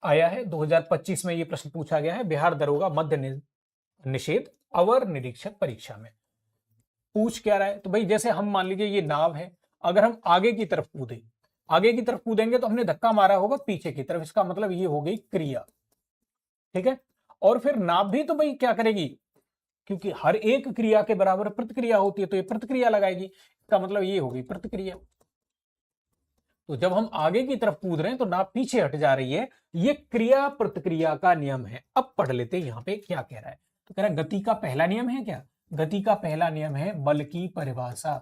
A: आया है 2025 में, ये प्रश्न पूछा गया है बिहार दरोगा मध्य निषेध अवर निरीक्षक परीक्षा में। पूछ क्या रहा है, तो भाई जैसे हम मान लीजिए ये नाव है, अगर हम आगे की तरफ कूदे, आगे की तरफ कूदेंगे तो हमने धक्का मारा होगा पीछे की तरफ, इसका मतलब ये हो गई क्रिया, ठीक है। और फिर नाव भी तो भाई क्या करेगी, क्योंकि हर एक क्रिया के बराबर प्रतिक्रिया होती है, तो ये प्रतिक्रिया लगाएगी, इसका मतलब ये होगी प्रतिक्रिया। तो जब हम आगे की तरफ कूद रहे हैं तो नाव पीछे हट जा रही है, ये क्रिया प्रतिक्रिया का नियम है। अब पढ़ लेते हैं यहां पे क्या कह रहा है। तो कह रहा है गति का पहला नियम है क्या, गति का पहला नियम है बल की परिभाषा।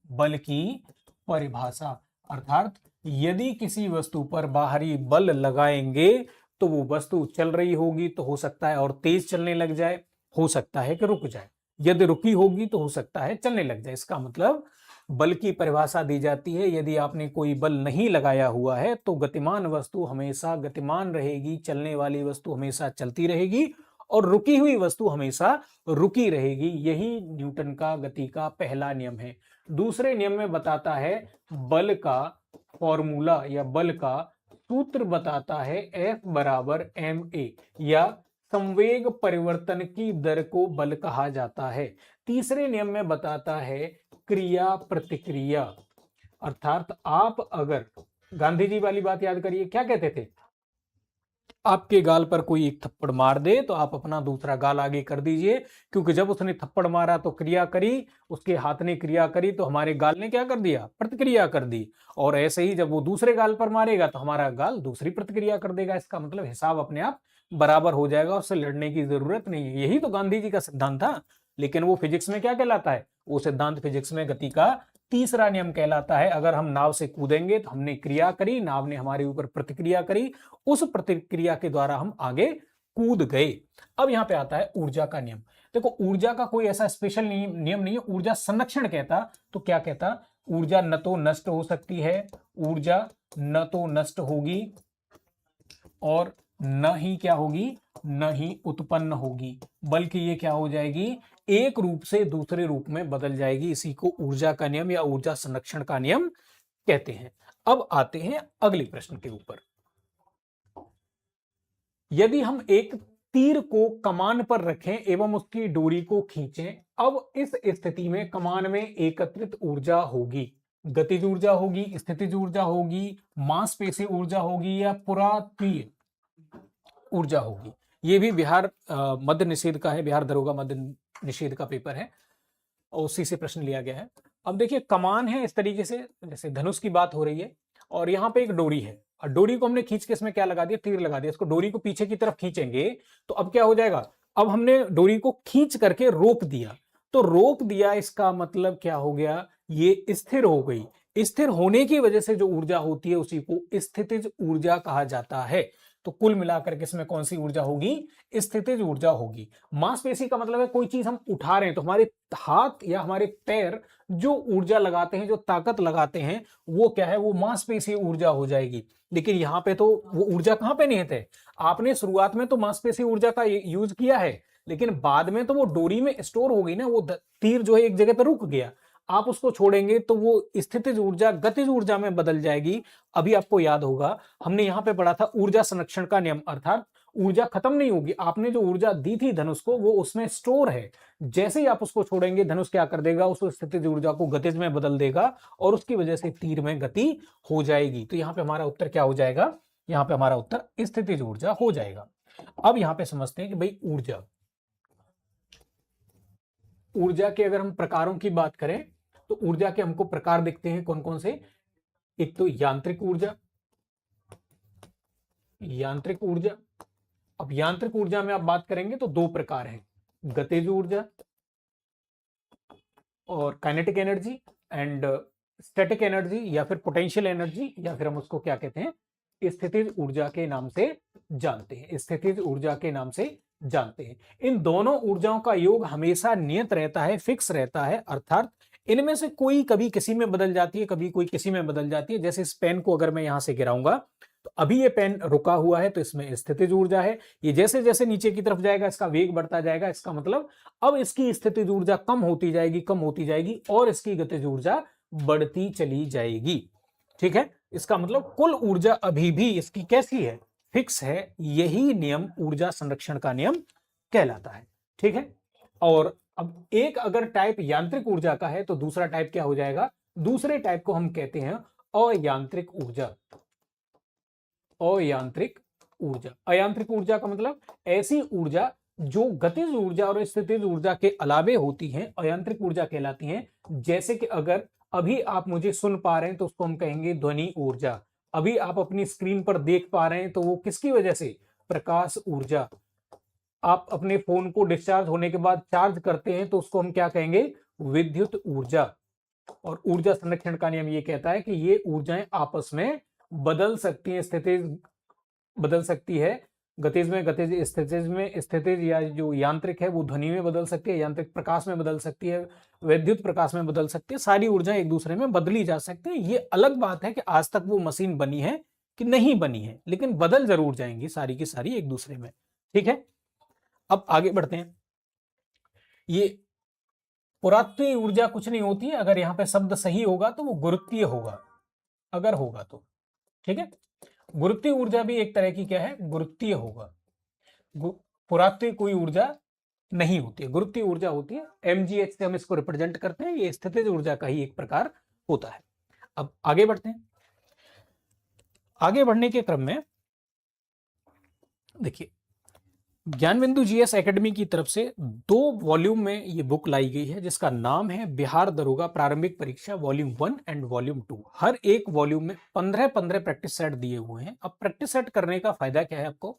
A: बल की परिभाषा अर्थात यदि किसी वस्तु पर बाहरी बल लगाएंगे तो वो वस्तु चल रही होगी तो हो सकता है और तेज चलने लग जाए, हो सकता है कि रुक जाए, यदि रुकी होगी तो हो सकता है चलने लग जाए। इसका मतलब बल की परिभाषा दी जाती है, यदि आपने कोई बल नहीं लगाया हुआ है तो गतिमान वस्तु हमेशा गतिमान रहेगी, चलने वाली वस्तु हमेशा चलती रहेगी और रुकी हुई वस्तु हमेशा रुकी रहेगी। यही न्यूटन का गति का पहला नियम है। दूसरे नियम में बताता है बल का फॉर्मूला या बल का सूत्र बताता है F बराबर ma, या संवेग परिवर्तन की दर को बल कहा जाता है। तीसरे नियम में बताता है क्रिया प्रतिक्रिया, अर्थात आप अगर गांधी जी वाली बात याद करिए, क्या कहते थे, आपके गाल पर कोई एक थप्पड़ मार दे तो आप अपना दूसरा गाल आगे कर दीजिए, क्योंकि जब उसने थप्पड़ मारा तो क्रिया करी, उसके हाथ ने क्रिया करी तो हमारे गाल ने क्या कर दिया, प्रतिक्रिया कर दी। और ऐसे ही जब वो दूसरे गाल पर मारेगा तो हमारा गाल दूसरी प्रतिक्रिया कर देगा। इसका मतलब हिसाब अपने आप बराबर हो जाएगा, उससे लड़ने की जरूरत नहीं है। यही तो गांधी जी का सिद्धांत था। लेकिन वो फिजिक्स में क्या कहलाता है, वो सिद्धांत फिजिक्स में गति का तीसरा नियम कहलाता है। अगर हम नाव से कूदेंगे तो हमने क्रिया करी, नाव ने हमारे ऊपर प्रतिक्रिया करी, उस प्रतिक्रिया के द्वारा हम आगे कूद गए। अब यहां पे आता है ऊर्जा का नियम। देखो ऊर्जा का कोई ऐसा स्पेशल नियम नहीं है, ऊर्जा संरक्षण कहता। तो क्या कहता, ऊर्जा न तो नष्ट हो सकती है, ऊर्जा न तो नष्ट होगी और न ही क्या होगी, न ही उत्पन्न होगी, बल्कि ये क्या हो जाएगी, एक रूप से दूसरे रूप में बदल जाएगी। इसी को ऊर्जा का नियम या ऊर्जा संरक्षण का नियम कहते हैं। अब आते हैं अगले प्रश्न के ऊपर। यदि हम एक तीर को कमान पर रखें एवं उसकी डोरी को खींचें, अब इस स्थिति में कमान में एकत्रित ऊर्जा होगी, गतिज ऊर्जा होगी, स्थितिज ऊर्जा होगी, मांसपेशी ऊर्जा होगी या पुरात्वीय ऊर्जा होगी। ये भी बिहार मध्य निषेध का है, बिहार दरोगा मध्य निषेध का पेपर है और उसी से प्रश्न लिया गया है। अब देखिए कमान है इस तरीके से, जैसे धनुष की बात हो रही है और यहाँ पे एक डोरी है और डोरी को हमने खींच के इसमें क्या लगा दिया, तीर लगा दिया। इसको डोरी को पीछे की तरफ खींचेंगे तो अब क्या हो जाएगा, अब हमने डोरी को खींच करके रोक दिया, तो रोक दिया इसका मतलब क्या हो गया, ये स्थिर हो गई। स्थिर होने की वजह से जो ऊर्जा होती है उसी को स्थितिज ऊर्जा कहा जाता है। तो कुल मिलाकर के इसमें कौन सी ऊर्जा होगी, स्थितिज ऊर्जा होगी। मांसपेशी का मतलब है कोई चीज हम उठा रहे हैं तो हमारे हाथ या हमारे पैर जो ऊर्जा लगाते हैं, जो ताकत लगाते हैं, वो क्या है, वो मांसपेशी ऊर्जा हो जाएगी। लेकिन यहाँ पे तो वो ऊर्जा कहाँ पे निहित है, आपने शुरुआत में तो मांसपेशी ऊर्जा का यूज किया है, लेकिन बाद में तो वो डोरी में स्टोर हो गई ना, वो तीर जो है एक जगह पर रुक गया, आप उसको छोड़ेंगे तो वो स्थितिज ऊर्जा गतिज ऊर्जा में बदल जाएगी। अभी आपको याद होगा हमने यहां पे पढ़ा था ऊर्जा संरक्षण का नियम, अर्थात ऊर्जा खत्म नहीं होगी, आपने जो ऊर्जा दी थी धनुष को वो उसमें स्टोर है, जैसे ही आप उसको छोड़ेंगे धनुष क्या कर देगा, उस स्थितिज ऊर्जा को गतिज में बदल देगा और उसकी वजह से तीर में गति हो जाएगी। तो यहाँ पे हमारा उत्तर क्या हो जाएगा, यहाँ पे हमारा उत्तर स्थितिज ऊर्जा हो जाएगा। अब यहाँ पे समझते हैं कि भाई ऊर्जा, ऊर्जा के अगर हम प्रकारों की बात करें तो ऊर्जा के हमको प्रकार दिखते हैं कौन कौन से। एक तो यांत्रिक ऊर्जा, यांत्रिक ऊर्जा। अब यांत्रिक ऊर्जा में आप बात करेंगे तो दो प्रकार हैं, गतिज ऊर्जा और kinetic energy and static energy, या फिर पोटेंशियल एनर्जी, या फिर हम उसको क्या कहते हैं, स्थितिज ऊर्जा के नाम से जानते हैं, स्थितिज ऊर्जा के नाम से जानते हैं। इन दोनों ऊर्जाओं का योग हमेशा नियत रहता है, फिक्स रहता है, अर्थात इनमें से कोई कभी किसी में बदल जाती है, कभी कोई किसी में बदल जाती है। जैसे इस पेन को अगर मैं यहां से गिराऊंगा तो अभी ये पेन रुका हुआ है तो इसमें स्थितिज ऊर्जा है, ये जैसे जैसे नीचे की तरफ जाएगा इसका वेग बढ़ता जाएगा, इसका मतलब अब इसकी स्थितिज ऊर्जा कम होती जाएगी, कम होती जाएगी और इसकी गतिज ऊर्जा बढ़ती चली जाएगी। ठीक है, इसका मतलब कुल ऊर्जा अभी भी इसकी कैसी है, फिक्स है। यही नियम ऊर्जा संरक्षण का नियम कहलाता है। ठीक है, और अब एक अगर टाइप यांत्रिक ऊर्जा का है तो दूसरा टाइप क्या हो जाएगा, दूसरे टाइप को हम कहते हैं अयांत्रिक ऊर्जा। अयांत्रिक ऊर्जा, अयांत्रिक ऊर्जा का मतलब ऐसी ऊर्जा जो गतिज ऊर्जा और स्थितिज ऊर्जा के अलावे होती हैं, अयांत्रिक ऊर्जा कहलाती हैं। जैसे कि अगर अभी आप मुझे सुन पा रहे हैं तो उसको हम कहेंगे ध्वनि ऊर्जा, अभी आप अपनी स्क्रीन पर देख पा रहे हैं तो वो किसकी वजह से, प्रकाश ऊर्जा। आप अपने फोन को डिस्चार्ज होने के बाद चार्ज करते हैं तो उसको हम क्या कहेंगे, विद्युत ऊर्जा। और ऊर्जा संरक्षण का नियम ये कहता है कि ये ऊर्जाएं आपस में बदल सकती हैं, स्थितिज बदल सकती है, गतिज में गतिज, स्थितिज में स्थितिज, या जो यांत्रिक है वो ध्वनि में बदल सकती है, यांत्रिक प्रकाश में बदल सकती है, विद्युत प्रकाश में बदल सकती है। सारी ऊर्जा एक दूसरे में बदली जा सकती है। ये अलग बात है कि आज तक वो मशीन बनी है कि नहीं बनी है, लेकिन बदल जरूर जाएंगी सारी की सारी एक दूसरे में। ठीक है, अब आगे बढ़ते हैं। ये पुरात्वीय ऊर्जा कुछ नहीं होती है, अगर यहां पे शब्द सही होगा तो वो गुरुत्वीय होगा, अगर होगा तो। ठीक है, गुरुत्वीय ऊर्जा भी एक तरह की क्या है, गुरुत्वीय होगा। पुरात्वीय कोई ऊर्जा नहीं होती है, गुरुत्वीय ऊर्जा होती है। mgh से हम इसको रिप्रेजेंट करते हैं, ये स्थितिज ऊर्जा का ही एक प्रकार होता है। अब आगे बढ़ते हैं। आगे बढ़ने के क्रम में देखिए, ज्ञानबिंदु जीएस एकेडमी की तरफ से 2 वॉल्यूम में ये बुक लाई गई है जिसका नाम है बिहार दरोगा प्रारंभिक परीक्षा वॉल्यूम 1 एंड वॉल्यूम 2। हर एक वॉल्यूम में 15-15 प्रैक्टिस सेट दिए हुए हैं। अब प्रैक्टिस सेट करने का फायदा क्या है आपको,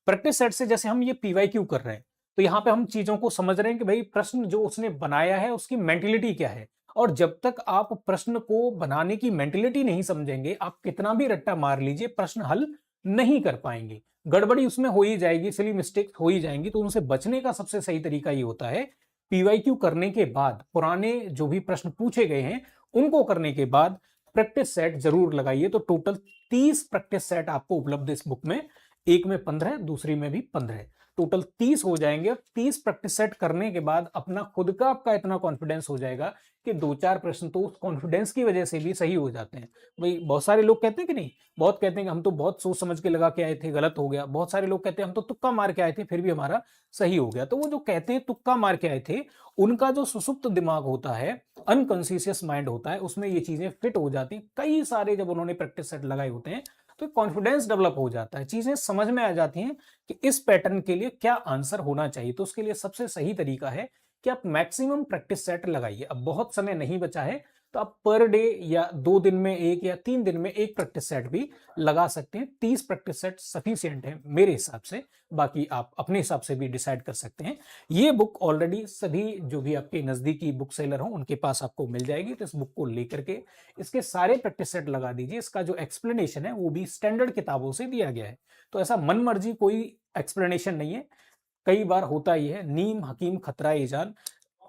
A: प्रैक्टिस सेट से जैसे हम ये पीवाईक्यू कर रहे हैं तो यहाँ पे हम चीजों को समझ रहे हैं कि भाई प्रश्न जो उसने बनाया है उसकी मेंटेलिटी क्या है। और जब तक आप प्रश्न को बनाने की मेंटेलिटी नहीं समझेंगे, आप कितना भी रट्टा मार लीजिए प्रश्न हल नहीं कर पाएंगे, गड़बड़ी उसमें हो ही जाएगी, सिली मिस्टेक हो ही जाएंगी। तो उनसे बचने का सबसे सही तरीका ये होता है, पीवाईक्यू करने के बाद पुराने जो भी प्रश्न पूछे गए हैं उनको करने के बाद प्रैक्टिस सेट जरूर लगाइए। तो टोटल 30 प्रैक्टिस सेट आपको उपलब्ध इस बुक में, एक में 15, दूसरी में भी 15, टोटल 30 हो जाएंगे। 30 प्रैक्टिस सेट करने के बाद अपना खुद का आपका इतना कॉन्फिडेंस हो जाएगा कि 2-4 प्रश्न तो उस कॉन्फिडेंस की वजह से भी सही हो जाते हैं। भाई बहुत सारे लोग कहते हैं कि नहीं, बहुत कहते हैं कि हम तो बहुत सोच समझ के लगा के आए थे, गलत हो गया। बहुत सारे लोग कहते हैं हम तो तुक्का मार के आए थे फिर भी हमारा सही हो गया। तो वो जो कहते हैं तुक्का मार के आए थे, उनका जो सुसुप्त दिमाग होता है, अनकॉन्शियस माइंड होता है, उसमें ये चीजें फिट हो जाती। कई सारे जब उन्होंने प्रैक्टिस सेट लगाए होते हैं तो कॉन्फिडेंस डेवलप हो जाता है, चीजें समझ में आ जाती हैं कि इस पैटर्न के लिए क्या आंसर होना चाहिए। तो उसके लिए सबसे सही तरीका है कि आप मैक्सिमम प्रैक्टिस सेट लगाइए। अब बहुत समय नहीं बचा है तो आप पर डे या 2 दिन में एक या 3 दिन में एक प्रैक्टिस सेट भी लगा सकते हैं। 30 प्रैक्टिस सेट सफिशिएंट है मेरे हिसाब से, बाकी आप अपने हिसाब से भी डिसाइड कर सकते हैं। ये बुक ऑलरेडी सभी जो भी आपके नजदीकी बुक सेलर हो उनके पास आपको मिल जाएगी। तो इस बुक को लेकर के इसके सारे प्रैक्टिस सेट लगा दीजिए। इसका जो एक्सप्लेनेशन है वो भी स्टैंडर्ड किताबों से दिया गया है, तो ऐसा मन मर्जी कोई एक्सप्लेनेशन नहीं है। कई बार होता ही है, नीम हकीम खतरा ए जान।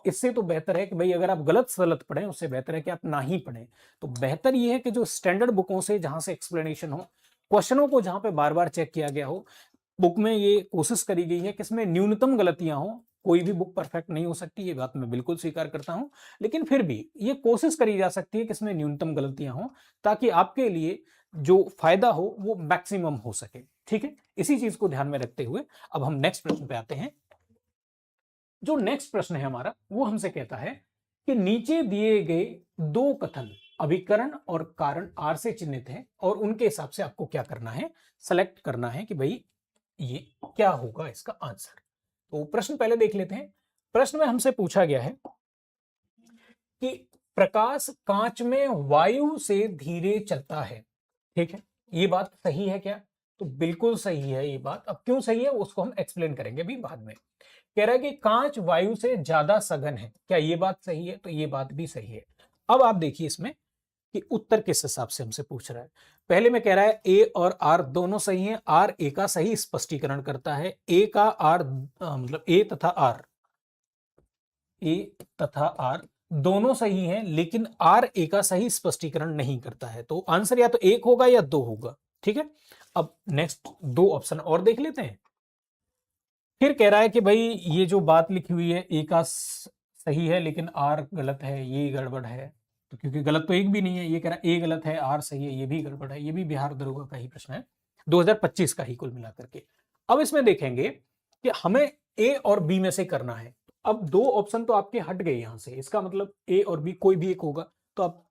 A: इससे तो बेहतर है कि भाई अगर आप गलत सलत पढ़ें, उससे बेहतर है कि आप ना ही पढ़ें। तो बेहतर यह है कि जो स्टैंडर्ड बुकों से जहां से एक्सप्लेनेशन हो, क्वेश्चनों को जहां पे बार बार चेक किया गया हो, बुक में ये कोशिश करी गई है कि इसमें न्यूनतम गलतियां हो। कोई भी बुक परफेक्ट नहीं हो सकती, ये बात मैं बिल्कुल स्वीकार करता हूं, लेकिन फिर भी ये कोशिश करी जा सकती है कि इसमें न्यूनतम गलतियां हो ताकि आपके लिए जो फायदा हो वो मैक्सिमम हो सके। ठीक है, इसी चीज को ध्यान में रखते हुए अब हम नेक्स्ट प्रश्न पे आते हैं। जो नेक्स्ट प्रश्न है हमारा वो हमसे कहता है कि नीचे दिए गए 2 कथन अभिकरण और कारण आर से चिन्हित है और उनके हिसाब से आपको क्या करना है, सेलेक्ट करना है कि भाई ये क्या होगा इसका आंसर। तो प्रश्न पहले देख लेते हैं। प्रश्न में हमसे पूछा गया है कि प्रकाश कांच में वायु से धीरे चलता है। ठीक है, ये बात सही है क्या? तो बिल्कुल सही है ये बात। अब क्यों सही है उसको हम एक्सप्लेन करेंगे भी बाद में। कह रहा है कि कांच वायु से ज्यादा सघन है, क्या ये बात सही है? तो ये बात भी सही है। अब आप देखिए इसमें कि उत्तर किस हिसाब से हमसे पूछ रहा है। पहले में कह रहा है ए और आर दोनों सही हैं। आर ए का सही स्पष्टीकरण करता है। ए का आर मतलब ए तथा आर दोनों सही हैं, लेकिन आर ए का सही स्पष्टीकरण नहीं करता है। तो आंसर या तो एक होगा या दो होगा। ठीक है, अब नेक्स्ट दो ऑप्शन और देख लेते हैं। फिर कह रहा है कि भाई ये जो बात लिखी हुई है ए का सही है लेकिन आर गलत है, ये गड़बड़ है। तो क्योंकि गलत तो एक भी नहीं है, ये कह रहा है ए गलत है आर सही है, ये भी गड़बड़ है। ये भी बिहार दरोगा का ही प्रश्न है, 2025 का ही कुल मिलाकर के। अब इसमें देखेंगे कि हमें ए और बी में से करना है। अब दो ऑप्शन तो आपके हट गए यहां से, इसका मतलब ए और बी कोई भी एक होगा। तो अब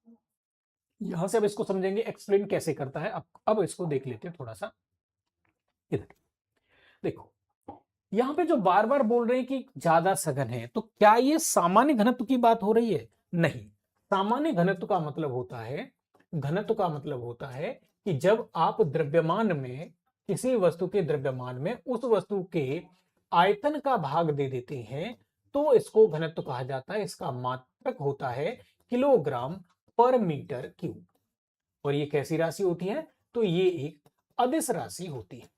A: यहां से अब इसको समझेंगे एक्सप्लेन कैसे करता है। अब इसको देख लेते हैं थोड़ा सा। इधर देखो, यहां पे जो बार बार बोल रहे हैं कि ज्यादा सघन है, तो क्या ये सामान्य घनत्व की बात हो रही है? नहीं। सामान्य घनत्व का मतलब होता है, घनत्व का मतलब होता है कि जब आप द्रव्यमान में, किसी वस्तु के द्रव्यमान में उस वस्तु के आयतन का भाग दे देते हैं तो इसको घनत्व कहा जाता है। इसका मात्रक होता है किलोग्राम पर मीटर क्यूब। और ये कैसी राशि होती है? तो ये एक अदिश राशि होती है।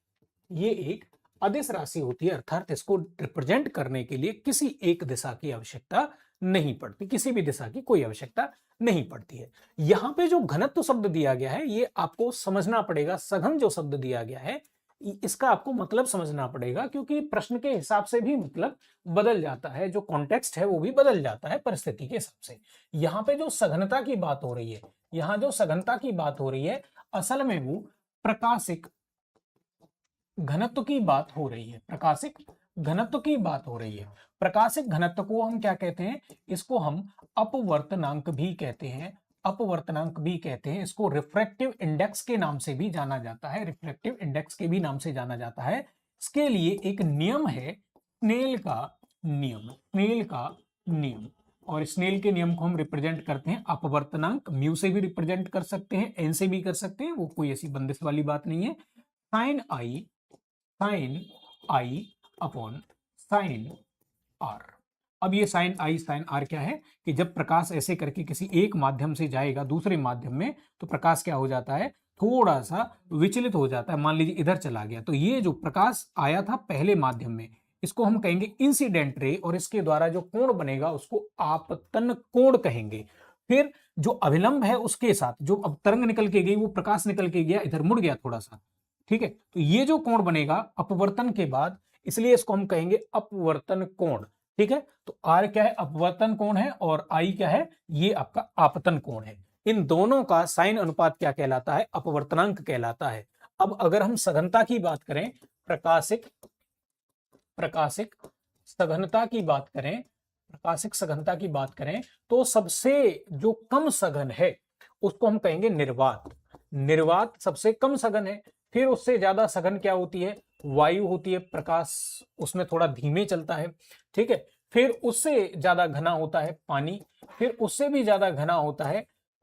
A: ये एक अदिश राशि होती है, अर्थात इसको रिप्रेजेंट करने के लिए किसी एक दिशा की आवश्यकता नहीं पड़ती, किसी भी दिशा की कोई आवश्यकता नहीं पड़ती है। यहां पे जो घनत्व शब्द दिया गया है ये आपको समझना पड़ेगा। सघन जो शब्द दिया गया है इसका आपको मतलब समझना पड़ेगा, क्योंकि प्रश्न के हिसाब से भी मतलब बदल जाता है, जो कॉन्टेक्स्ट है वो भी बदल जाता है परिस्थिति के हिसाब से। यहाँ पे जो सघनता की बात हो रही है, यहाँ जो सघनता की बात हो रही है, असल में वो प्रकाशिक घनत्व की बात हो रही है। प्रकाशिक घनत्व की बात हो रही है। प्रकाशिक घनत्व को हम क्या कहते हैं? इसको हम अपवर्तनांक भी कहते हैं। अपवर्तनांक भी कहते हैं। इसको रिफ्रैक्टिव इंडेक्स के नाम से भी जाना जाता है। रिफ्रैक्टिव इंडेक्स के भी नाम से जाना जाता है। इसके लिए एक नियम है, स्नेल का नियम। स्नेल का नियम, और स्नेल के नियम को हम रिप्रेजेंट करते हैं अपवर्तनांक। म्यू से भी रिप्रेजेंट कर सकते हैं, एन से भी कर सकते हैं, वो कोई ऐसी बंदिश वाली बात नहीं है। Sine i upon sine r. अब ये साइन आई साइन आर क्या है कि जब प्रकाश ऐसे करके किसी एक माध्यम से जाएगा दूसरे माध्यम में, तो प्रकाश क्या हो जाता है? थोड़ा सा विचलित हो जाता है। मान लीजिए इधर चला गया, तो ये जो प्रकाश आया था पहले माध्यम में, इसको हम कहेंगे इंसिडेंट रे, और इसके द्वारा जो कोण बनेगा उसको आपतन कोण कहेंगे। फिर जो अभिलंब है उसके साथ, जो अब तरंग निकल के गई, वो प्रकाश निकल के गया, इधर मुड़ गया थोड़ा सा, ठीक है, तो ये जो कोण बनेगा अपवर्तन के बाद, इसलिए इसको हम कहेंगे अपवर्तन कोण। ठीक है, तो आर क्या है? अपवर्तन कोण है, और आई क्या है? ये आपका आपतन कोण है। इन दोनों का साइन अनुपात क्या कहलाता है? अपवर्तनांक कहलाता है। अब अगर हम सघनता की बात करें, प्रकाशिक सघनता की बात करें, प्रकाशिक सघनता की बात करें, तो सबसे जो कम सघन है उसको हम कहेंगे निर्वात। निर्वात सबसे कम सघन है। फिर उससे ज्यादा सघन क्या होती है? वायु होती है। प्रकाश उसमें थोड़ा धीमे चलता है, ठीक है। फिर उससे ज्यादा घना होता है पानी। फिर उससे भी ज्यादा घना होता है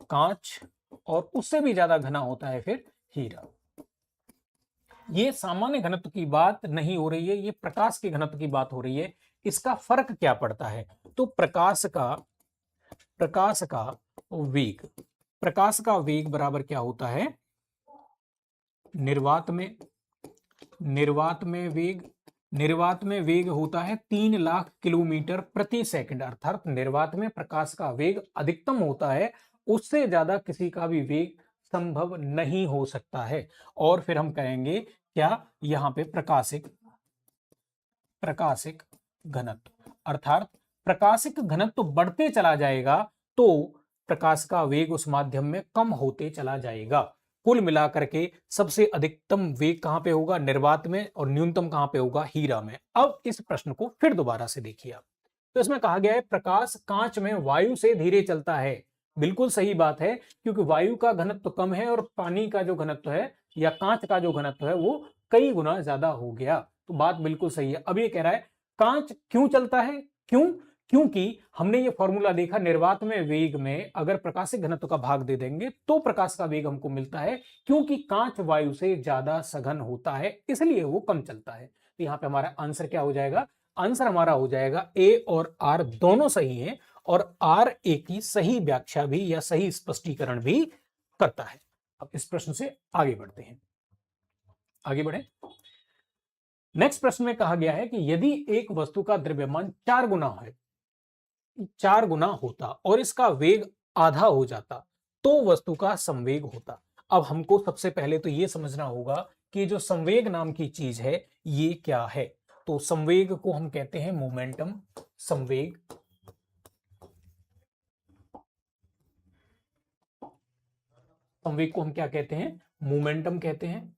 A: कांच, और उससे भी ज्यादा घना होता है फिर हीरा। ये सामान्य घनत्व की बात नहीं हो रही है, ये प्रकाश के घनत्व की बात हो रही है। इसका फर्क क्या पड़ता है? तो प्रकाश का वेग बराबर क्या होता है? निर्वात में वेग होता है 3 लाख किलोमीटर प्रति सेकंड। अर्थात निर्वात में प्रकाश का वेग अधिकतम होता है, उससे ज्यादा किसी का भी वेग संभव नहीं हो सकता है। और फिर हम कहेंगे क्या? यहां पे प्रकाशिक घनत्व, अर्थात प्रकाशिक घनत्व बढ़ते चला जाएगा तो प्रकाश का वेग उस माध्यम में कम होते चला जाएगा। कुल मिलाकर के सबसे अधिकतम वेग कहां पे होगा? निर्वात में, और न्यूनतम कहां पे होगा? हीरा में। अब इस प्रश्न को फिर दोबारा से देखिए आप। तो इसमें कहा गया है प्रकाश कांच में वायु से धीरे चलता है। बिल्कुल सही बात है, क्योंकि वायु का घनत्व कम है और पानी का जो घनत्व है या कांच का जो घनत्व है वो कई गुना ज्यादा हो गया। तो बात बिल्कुल सही है। अब ये कह रहा है कांच क्यों चलता है, क्यों? क्योंकि हमने ये फॉर्मूला देखा, निर्वात में वेग में अगर प्रकाशिक घनत्व का भाग दे देंगे तो प्रकाश का वेग हमको मिलता है, क्योंकि कांच वायु से ज्यादा सघन होता है, इसलिए वो कम चलता है। तो यहाँ पे हमारा आंसर क्या हो जाएगा? आंसर हमारा हो जाएगा ए और आर दोनों सही है, और आर ए की सही व्याख्या भी या सही स्पष्टीकरण भी करता है। अब इस प्रश्न से आगे बढ़ते हैं, आगे बढ़े। नेक्स्ट प्रश्न में कहा गया है कि यदि एक वस्तु का द्रव्यमान 4 गुना है, 4 गुना होता और इसका वेग आधा हो जाता तो वस्तु का संवेग होता। अब हमको सबसे पहले तो यह समझना होगा कि जो संवेग नाम की चीज है ये क्या है। तो संवेग को हम कहते हैं मोमेंटम। संवेग, संवेग को हम क्या कहते हैं? मोमेंटम कहते हैं,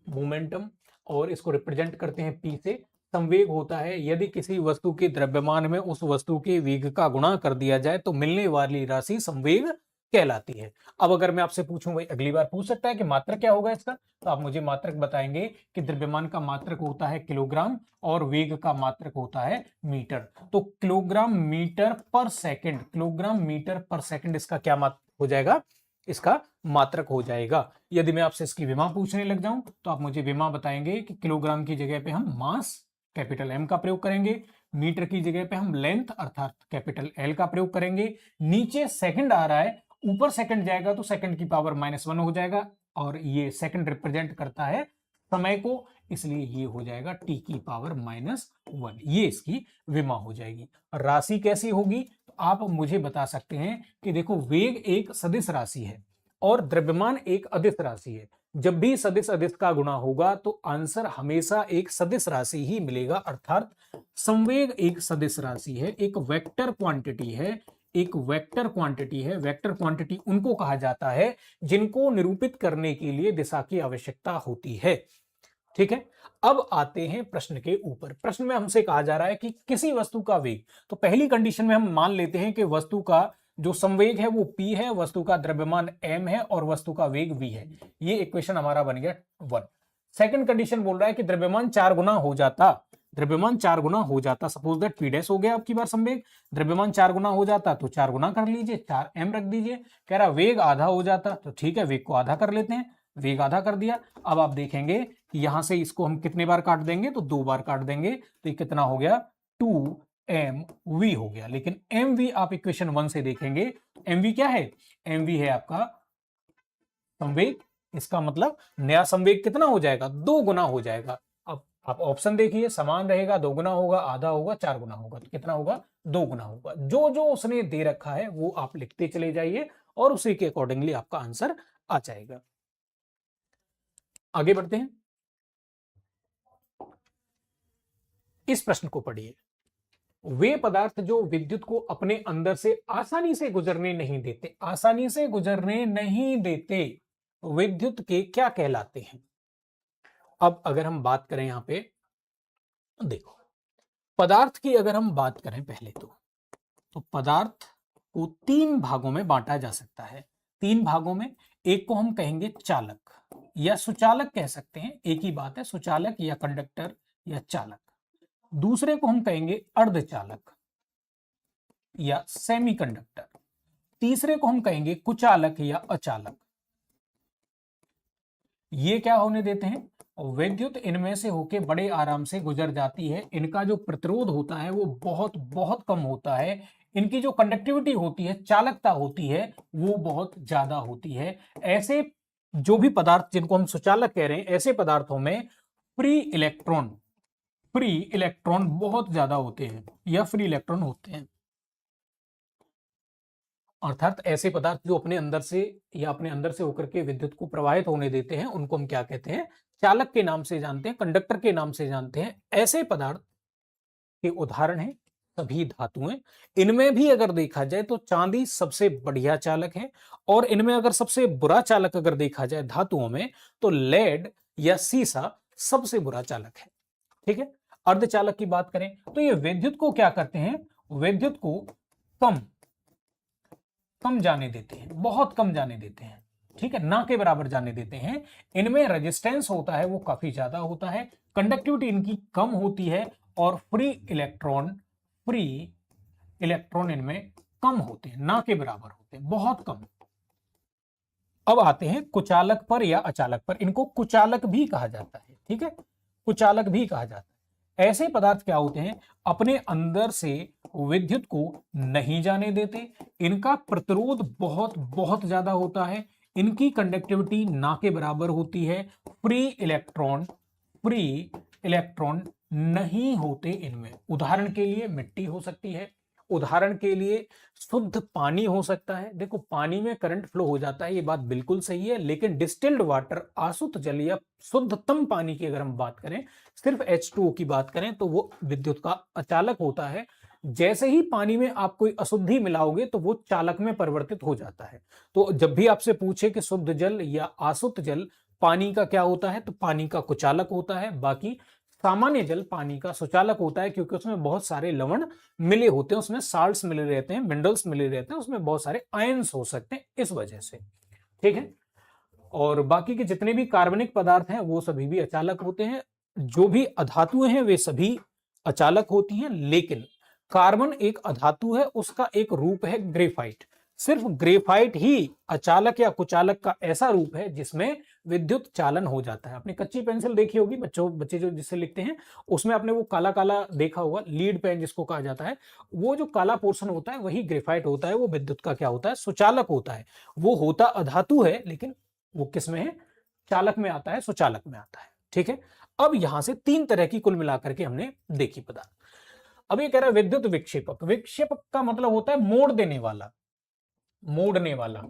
A: मोमेंटम। और इसको रिप्रेजेंट करते हैं पी से। संवेग होता है यदि किसी वस्तु के द्रव्यमान में उस वस्तु के वेग का गुणा कर दिया जाए तो मिलने वाली राशि संवेग कहलाती है। अब अगर मैं आपसे पूछूं, भाई अगली बार पूछ सकता है कि मात्रक क्या होगा इसका, तो आप मुझे मात्रक बताएंगे कि द्रव्यमान का मात्रक होता है किलोग्राम और वेग का मात्रक होता है मीटर। तो किलोग्राम मीटर पर सेकंड, किलोग्राम मीटर पर सेकंड इसका क्या हो जाएगा? इसका मात्रक हो जाएगा। यदि मैं आपसे इसकी विमा पूछने लग जाऊं तो आप मुझे विमा बताएंगे कि किलोग्राम की जगह पे हम मास कैपिटल एम का प्रयोग करेंगे, मीटर की जगह पे हम लेंथ अर्थात कैपिटल एल का प्रयोग करेंगे। नीचे सेकंड आ रहा है, ऊपर सेकंड जाएगा तो सेकंड की पावर -1 हो जाएगा, और ये सेकंड रिप्रेजेंट करता है समय को, इसलिए ये हो जाएगा टी की पावर -1। ये इसकी विमा हो जाएगी। राशि कैसी होगी? तो आप मुझे बता सकते हैं कि देखो, वेग एक सदिश राशि है और द्रव्यमान एक अदिश राशि है। जब भी सदिश अदिश का गुणा होगा तो आंसर हमेशा एक सदिश राशि ही मिलेगा, अर्थात संवेग एक सदिश राशि है, एक वेक्टर क्वांटिटी है, एक वेक्टर क्वांटिटी है। वेक्टर क्वांटिटी उनको कहा जाता है जिनको निरूपित करने के लिए दिशा की आवश्यकता होती है। ठीक है, अब आते हैं प्रश्न के ऊपर। प्रश्न में हमसे कहा जा रहा है कि किसी वस्तु का वेग, तो पहली कंडीशन में हम मान लेते हैं कि वस्तु का जो संवेग है वो p है, वस्तु का द्रव्यमान m है और वस्तु का वेग v है। ये इक्वेशन हमारा बन गया 1। सेकंड कंडीशन बोल रहा है कि द्रव्यमान 4 गुना हो जाता, द्रव्यमान 4 गुना हो जाता, सपोज दैट p डैश हो गया आपकी बार संवेग, द्रव्यमान 4 गुना हो जाता तो 4 गुना कर लीजिए, 4m रख दीजिए। कह रहा वेग आधा हो जाता, तो ठीक है वेग को आधा कर लेते हैं, वेग आधा कर दिया। अब आप देखेंगे कि यहां से इसको हम कितने बार काट देंगे, तो 2 बार काट देंगे, तो ये कितना हो गया? 2mv हो गया। लेकिन mv आप इक्वेशन 1 से देखेंगे, mv क्या है? mv है आपका संवेग। इसका मतलब नया संवेग कितना हो जाएगा? 2 गुना हो जाएगा। अब आप ऑप्शन देखिए, समान रहेगा, 2 गुना होगा, आधा होगा, 4 गुना होगा, तो कितना होगा? 2 गुना होगा। जो जो उसने दे रखा है वो आप लिखते चले जाइए और उसी के अकॉर्डिंगली आपका आंसर आ जाएगा। आगे बढ़ते हैं, इस प्रश्न को पढ़िए। वे पदार्थ जो विद्युत को अपने अंदर से आसानी से गुजरने नहीं देते, आसानी से गुजरने नहीं देते, विद्युत के क्या कहलाते हैं? अब अगर हम बात करें यहां पे, देखो पदार्थ की अगर हम बात करें पहले तो पदार्थ को 3 भागों में बांटा जा सकता है। 3 भागों में, एक को हम कहेंगे चालक या सुचालक कह सकते हैं, एक ही बात है, सुचालक या कंडक्टर या चालक। दूसरे को हम कहेंगे अर्धचालक या सेमीकंडक्टर। तीसरे को हम कहेंगे कुचालक या अचालक। ये क्या होने देते हैं? विद्युत इनमें से होके बड़े आराम से गुजर जाती है, इनका जो प्रतिरोध होता है वो बहुत बहुत कम होता है, इनकी जो कंडक्टिविटी होती है, चालकता होती है, वो बहुत ज्यादा होती है। ऐसे जो भी पदार्थ जिनको हम सुचालक कह रहे हैं, ऐसे पदार्थों में फ्री इलेक्ट्रॉन बहुत ज्यादा होते हैं या फ्री इलेक्ट्रॉन होते हैं, अर्थात ऐसे पदार्थ जो अपने अंदर से या अपने अंदर से होकर के विद्युत को प्रवाहित होने देते हैं, उनको हम क्या कहते हैं? चालक के नाम से जानते हैं, कंडक्टर के नाम से जानते हैं। ऐसे पदार्थ के उदाहरण हैं सभी धातुएं। इनमें भी अगर देखा जाए तो चांदी सबसे बढ़िया चालक है, और इनमें अगर सबसे बुरा चालक अगर देखा जाए धातुओं में, तो लेड या सीसा सबसे बुरा चालक है। ठीक है, अर्धचालक की बात करें तो ये विद्युत को क्या करते हैं? विद्युत को कम कम जाने देते हैं, बहुत कम जाने देते हैं, ठीक है, ना के बराबर जाने देते हैं। इनमें रेजिस्टेंस होता है वो काफी ज्यादा होता है, कंडक्टिविटी इनकी कम होती है और फ्री इलेक्ट्रॉन इनमें कम होते हैं, ना के बराबर होते हैं, बहुत कम। अब आते हैं कुचालक पर या अचालक पर। इनको कुचालक भी कहा जाता है, ठीक है, कुचालक भी कहा जाता है। ऐसे पदार्थ क्या होते हैं, अपने अंदर से विद्युत को नहीं जाने देते, इनका प्रतिरोध बहुत बहुत ज्यादा होता है, इनकी कंडक्टिविटी ना के बराबर होती है, फ्री इलेक्ट्रॉन नहीं होते इनमें। उदाहरण के लिए मिट्टी हो सकती है, उदाहरण के लिए शुद्ध पानी हो सकता है। देखो पानी में करंट फ्लो हो जाता है, ये बात बिल्कुल सही है, लेकिन डिस्टिल्ड वाटर, आसुत जल या शुद्धतम पानी की अगर हम बात करें, सिर्फ H2O की बात करें, तो वो विद्युत का अचालक होता है। जैसे ही पानी में आप कोई अशुद्धि मिलाओगे तो वो चालक में परिवर्तित हो जाता है। तो जब भी आपसे पूछे कि शुद्ध जल या आसुत जल पानी का क्या होता है, तो पानी का कुचालक होता है। बाकी सामान्य जल पानी का सुचालक होता है, क्योंकि उसमें बहुत सारे लवण मिले होते हैं, उसमें साल्ट्स मिले रहते हैं, मिनरल्स मिले रहते हैं, उसमें बहुत सारे आयंस हो सकते हैं, इस वजह से, ठीक है। और बाकी के जितने भी कार्बनिक पदार्थ हैं वो सभी भी अचालक होते हैं, जो भी अधातुएं हैं वे सभी अचालक होती हैं, लेकिन कार्बन एक अधातु है, उसका एक रूप है ग्रेफाइट। सिर्फ ग्रेफाइट ही अचालक या कुचालक का ऐसा रूप है जिसमें विद्युत चालन हो जाता है। आपने कच्ची पेंसिल देखी होगी, बच्चे जो जिससे लिखते हैं, उसमें आपने वो काला काला देखा होगा, लीड पेन जिसको कहा जाता है, वो जो काला पोर्शन होता है वही ग्रेफाइट होता है, वो विद्युत का क्या होता है, सुचालक होता है। वो होता अधातु है, लेकिन वो किस में है, चालक में आता है, सुचालक में आता है, ठीक है। अब यहां से तीन तरह की कुल मिलाकर के हमने देखी पदार्थ। अब ये कह रहा है विद्युत विक्षेपक। विक्षेपक का मतलब होता है मोड़ देने वाला, मोड़ने वाला।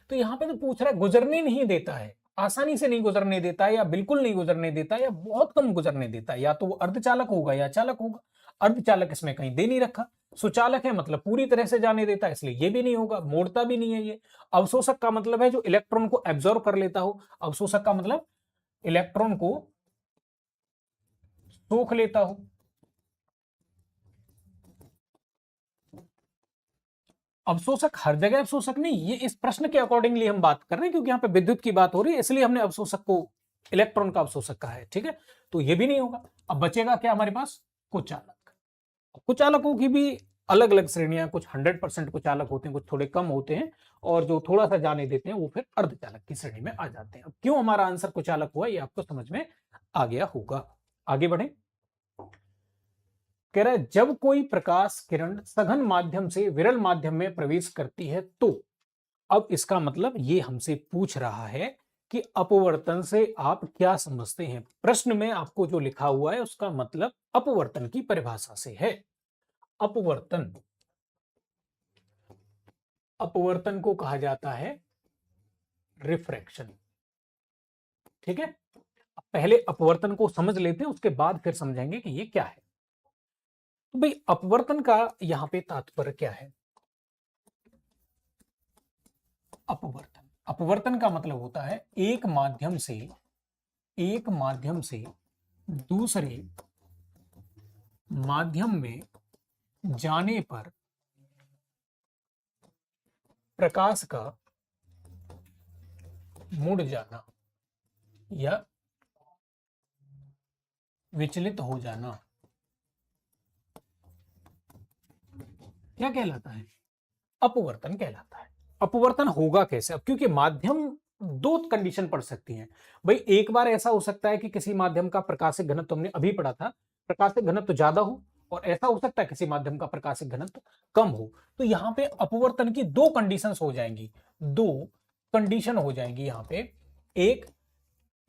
A: तो यहां पे तो पूछ रहा है गुजरने नहीं देता है, आसानी से नहीं गुजरने देता है, या बिल्कुल नहीं गुजरने देता है, या बहुत कम गुजरने देता है, या तो वो अर्धचालक होगा या चालक होगा। अर्धचालक इसमें कहीं दे नहीं रखा। सुचालक है मतलब पूरी तरह से जाने देता है, इसलिए ये भी नहीं होगा, मोड़ता भी नहीं है ये। अवशोषक का मतलब है जो इलेक्ट्रॉन को एब्जॉर्ब कर लेता हो, अवशोषक का मतलब इलेक्ट्रॉन को सोख लेता हो। अवशोषक हर जगह अवशोषक नहीं, ये इस प्रश्न के अकॉर्डिंगली हम बात कर रहे हैं, क्योंकि यहाँ पे विद्युत की बात हो रही है, इसलिए हमने अवशोषक को इलेक्ट्रॉन का अवशोषक कहा है, ठीक है। तो ये भी नहीं होगा। अब बचेगा क्या हमारे पास, कुचालक। कुचालकों की भी अलग अलग श्रेणियां, कुछ 100% कुचालक होते हैं, कुछ थोड़े कम होते हैं, और जो थोड़ा सा जाने देते हैं वो फिर अर्धचालक की श्रेणी में आ जाते हैं। अब क्यों हमारा आंसर कुचालक हुआ, ये आपको समझ में आ गया होगा। आगे बढ़े। कह रहा है जब कोई प्रकाश किरण सघन माध्यम से विरल माध्यम में प्रवेश करती है तो। अब इसका मतलब ये हमसे पूछ रहा है कि अपवर्तन से आप क्या समझते हैं। प्रश्न में आपको जो लिखा हुआ है उसका मतलब अपवर्तन की परिभाषा से है। अपवर्तन, अपवर्तन को कहा जाता है रिफ्रैक्शन, ठीक है। पहले अपवर्तन को समझ लेते हैं, उसके बाद फिर समझेंगे कि ये क्या है। तो भाई अपवर्तन का यहां पे तात्पर्य क्या है। अपवर्तन, अपवर्तन का मतलब होता है एक माध्यम से दूसरे माध्यम में जाने पर प्रकाश का मुड़ जाना या विचलित हो जाना। क्या कहलाता है, अपवर्तन कहलाता है। अपवर्तन होगा कैसे, अब क्योंकि माध्यम दो कंडीशन पड़ सकती हैं भाई। एक बार ऐसा हो सकता है कि किसी माध्यम का प्रकाशिक घनत्व, हमने अभी पढ़ा था, प्रकाशिक घनत्व ज्यादा हो, और ऐसा हो सकता है किसी माध्यम का प्रकाशिक घनत्व कम हो। तो यहां पे अपवर्तन की दो कंडीशंस हो जाएंगी, दो कंडीशन हो जाएंगी यहां पे। एक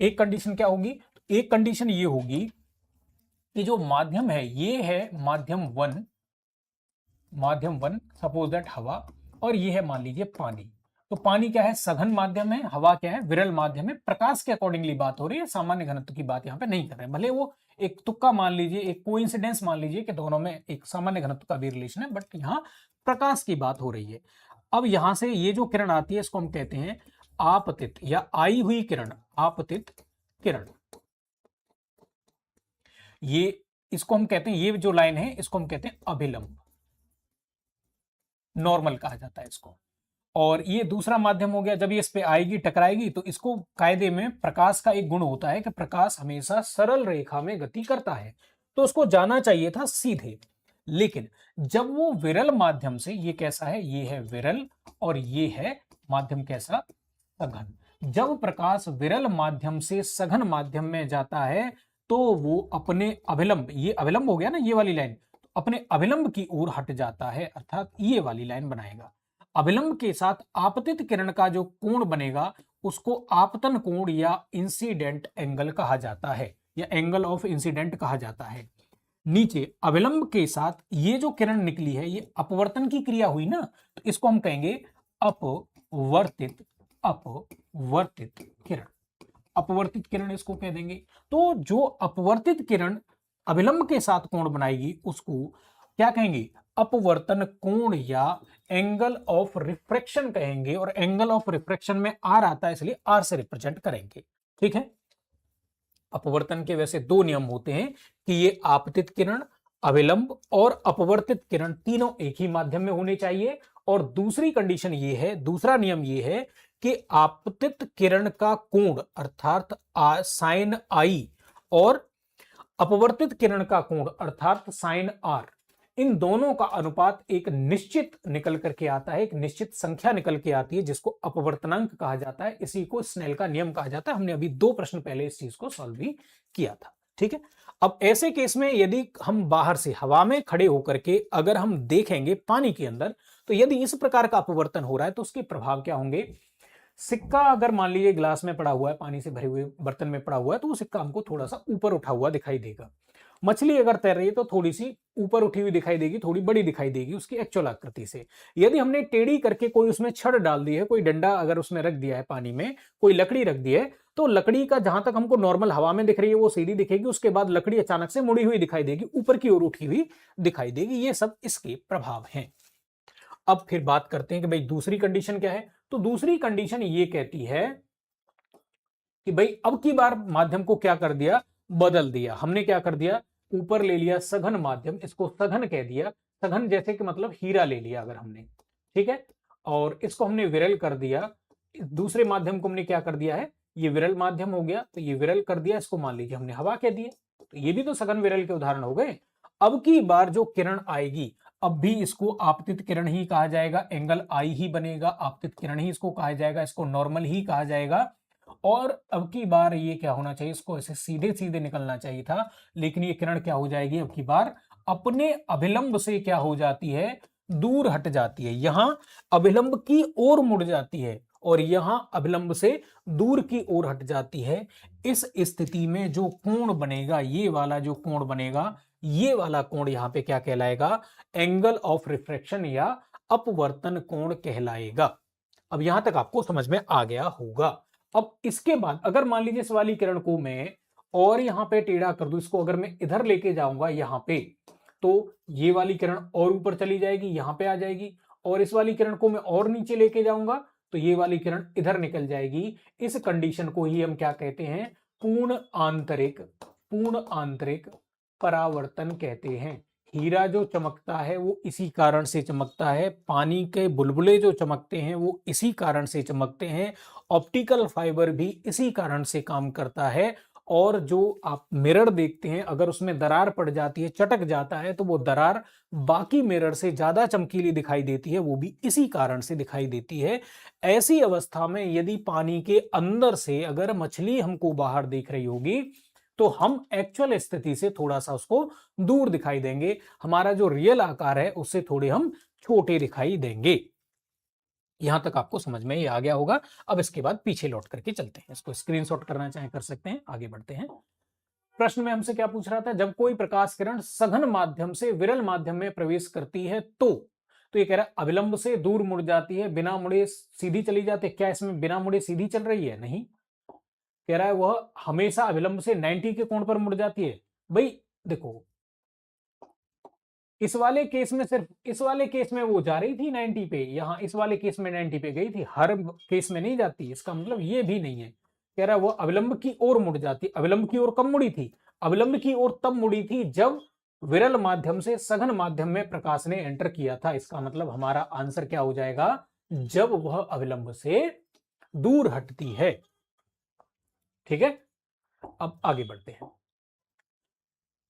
A: एक कंडीशन क्या होगी, एक कंडीशन ये होगी कि जो माध्यम है ये है माध्यम वन, सपोज दैट हवा, और ये है मान लीजिए पानी। तो पानी क्या है, सघन माध्यम है, हवा क्या है, विरल माध्यम है। प्रकाश के अकॉर्डिंगली बात हो रही है, सामान्य घनत्व की बात यहां पे नहीं कर रहे हैं। भले वो एक तुक्का मान लीजिए, एक कोइंसिडेंस मान लीजिए कि दोनों में एक सामान्य घनत्व का भी रिलेशन है, बट यहां प्रकाश की बात हो रही है। अब यहां से ये जो किरण आती है इसको हम कहते हैं आपतित या आई हुई किरण, आपतित किरण। ये इसको हम कहते हैं, ये जो लाइन है इसको हम कहते हैं अभिलंब। नॉर्मल कहा जाता है इसको। और ये दूसरा माध्यम हो गया, जब ये इस पे आएगी टकराएगी तो इसको कायदे में प्रकाश का एक गुण होता है कि प्रकाश हमेशा सरल रेखा में गति करता है, तो उसको जाना चाहिए था सीधे। लेकिन जब वो विरल माध्यम से, ये कैसा है, ये है विरल और ये है माध्यम कैसा, सघन। जब प्रकाश विरल माध्यम से सघन माध्यम में जाता है तो वो अपने अभिलंब, ये अभिलंब हो गया ना ये वाली लाइन, अपने अभिलंब की ओर हट जाता है, अर्थात ये वाली लाइन बनाएगा। अभिलंब के साथ आपतित किरण का जो कोण बनेगा उसको आपतन कोण या इंसिडेंट एंगल कहा जाता है, या एंगल ऑफ इंसिडेंट कहा जाता है। नीचे अभिलंब के साथ ये जो किरण निकली है, ये अपवर्तन की क्रिया हुई ना, तो इसको हम कहेंगे अपवर्तित, अपवर्तित किरण, अपवर्तित किरण इसको कह देंगे। तो जो अपवर्तित किरण अभिलंब के साथ कोण बनाएगी उसको क्या कहेंगे, अपवर्तन कोण या एंगल ऑफ रिफ्रैक्शन कहेंगे, और एंगल ऑफ रिफ्रैक्शन में आर आता है इसलिए आर से रिप्रेजेंट करेंगे। ठीक है, अपवर्तन के वैसे दो नियम होते हैं कि ये आपतित किरण, अभिलंब और अपवर्तित किरण तीनों एक ही माध्यम में होने चाहिए। और दूसरी कंडीशन ये है, दूसरा नियम ये है कि आपतित किरण का कोण अर्थात साइन आई और अपवर्तित किरण का कोण अर्थात साइन आर, इन दोनों का अनुपात एक निश्चित निकल करके आता है, एक निश्चित संख्या निकल के आती है जिसको अपवर्तनांक कहा जाता है। इसी को स्नेल का नियम कहा जाता है। हमने अभी 2 प्रश्न पहले इस चीज को सॉल्व भी किया था। ठीक है, अब ऐसे केस में यदि हम बाहर से हवा में खड़े होकर के अगर हम देखेंगे पानी के अंदर, तो यदि इस प्रकार का अपवर्तन हो रहा है तो उसके प्रभाव क्या होंगे। सिक्का अगर मान लीजिए ग्लास में पड़ा हुआ है, पानी से भरे हुए बर्तन में पड़ा हुआ है, तो वो सिक्का हमको थोड़ा सा ऊपर उठा हुआ दिखाई देगा। मछली अगर तैर रही है तो थोड़ी सी ऊपर उठी हुई दिखाई देगी, थोड़ी बड़ी दिखाई देगी उसकी एक्चुअल आकृति से। यदि हमने टेढ़ी करके कोई उसमें छड़ डाल दी है, कोई डंडा अगर उसमें रख दिया है पानी में, कोई लकड़ी रख दी है, तो लकड़ी का जहां तक हमको नॉर्मल हवा में दिख रही है वो सीधी दिखेगी, उसके बाद लकड़ी अचानक से मुड़ी हुई दिखाई देगी, ऊपर की ओर उठी हुई दिखाई देगी। ये सब इसके प्रभाव हैं। अब फिर बात करते हैं कि भाई दूसरी कंडीशन क्या है। तो दूसरी कंडीशन ये कहती है कि भाई अब की बार माध्यम को क्या कर दिया, बदल दिया। हमने क्या कर दिया, ऊपर ले लिया सघन माध्यम, इसको सघन कह दिया। सघन जैसे कि मतलब हीरा ले लिया अगर हमने, ठीक है, और इसको हमने विरल कर दिया। दूसरे माध्यम को हमने क्या कर दिया है, ये विरल माध्यम हो गया, तो ये विरल कर दिया, इसको मान लीजिए हमने हवा कह दिया, तो ये भी तो सघन विरल के उदाहरण हो गए। अब की बार जो किरण आएगी, अब भी इसको आपतित किरण ही कहा जाएगा, एंगल आई ही बनेगा, आपतित किरण ही इसको कहा जाएगा, इसको नॉर्मल ही कहा जाएगा। और अब की बार ये क्या होना चाहिए, इसको ऐसे सीधे सीधे निकलना चाहिए था, लेकिन ये किरण क्या हो जाएगी, अब की बार अपने अभिलंब से क्या हो जाती है, दूर हट जाती है। यहां अभिलंब की ओर मुड़ जाती है और यहां अभिलंब से दूर की ओर हट जाती है। इस स्थिति में जो कोण बनेगा, ये वाला जो कोण बनेगा, ये वाला कोण यहां पे क्या कहलाएगा, एंगल ऑफ रिफ्रैक्शन या अपवर्तन कोण कहलाएगा। अब यहां तक आपको समझ में आ गया होगा। अब इसके बाद अगर मान लीजिए इस वाली किरण को मैं और यहां पे टेढ़ा कर दूं, इसको अगर मैं इधर लेके जाऊंगा यहां पे, तो ये वाली किरण और ऊपर चली जाएगी, यहां पे आ जाएगी, और इस वाली किरण को मैं और नीचे लेके जाऊंगा तो ये वाली किरण इधर निकल जाएगी। इस कंडीशन को ही हम क्या कहते हैं, पूर्ण आंतरिक परावर्तन कहते हैं। हीरा जो चमकता है वो इसी कारण से चमकता है, पानी के बुलबुले जो चमकते हैं वो इसी कारण से चमकते हैं, ऑप्टिकल फाइबर भी इसी कारण से काम करता है। और जो आप मिरर देखते हैं, अगर उसमें दरार पड़ जाती है, चटक जाता है, तो वो दरार बाकी मिरर से ज्यादा चमकीली दिखाई देती है, वो भी इसी कारण से दिखाई देती है। ऐसी अवस्था में यदि पानी के अंदर से अगर मछली हमको बाहर दिख रही होगी तो हम एक्चुअल स्थिति से थोड़ा सा उसको दूर दिखाई देंगे, हमारा जो रियल आकार है उससे थोड़े हम छोटे दिखाई देंगे। यहां तक आपको समझ में ही आ गया होगा। अब इसके बाद पीछे लौट करके चलते हैं, इसको स्क्रीनशॉट करना चाहे कर सकते हैं। आगे बढ़ते हैं। प्रश्न में हमसे क्या पूछ रहा था, जब कोई प्रकाश किरण सघन माध्यम से विरल माध्यम में प्रवेश करती है तो ये कह रहा है अभिलंब से दूर मुड़ जाती है, बिना मुड़े सीधी चली जाती है। क्या इसमें बिना मुड़े सीधी चल रही है, नहीं, कह रहा है वह हमेशा अभिलंब से 90 के कोण पर मुड़ जाती है। भाई देखो, इस वाले केस में सिर्फ इस वाले केस में वो जा रही थी 90 पे, यहां इस वाले केस में 90 पे गई थी, हर केस में नहीं जाती। इसका मतलब ये भी नहीं है, कह रहा है वो अविलंब की ओर मुड़ जाती। अविलंब की ओर कब मुड़ी थी, अविलंब की ओर तब मुड़ी थी जब विरल माध्यम से सघन माध्यम में प्रकाश ने एंटर किया था। इसका मतलब हमारा आंसर क्या हो जाएगा, जब वह अविलंब से दूर हटती है। ठीक है, अब आगे बढ़ते हैं।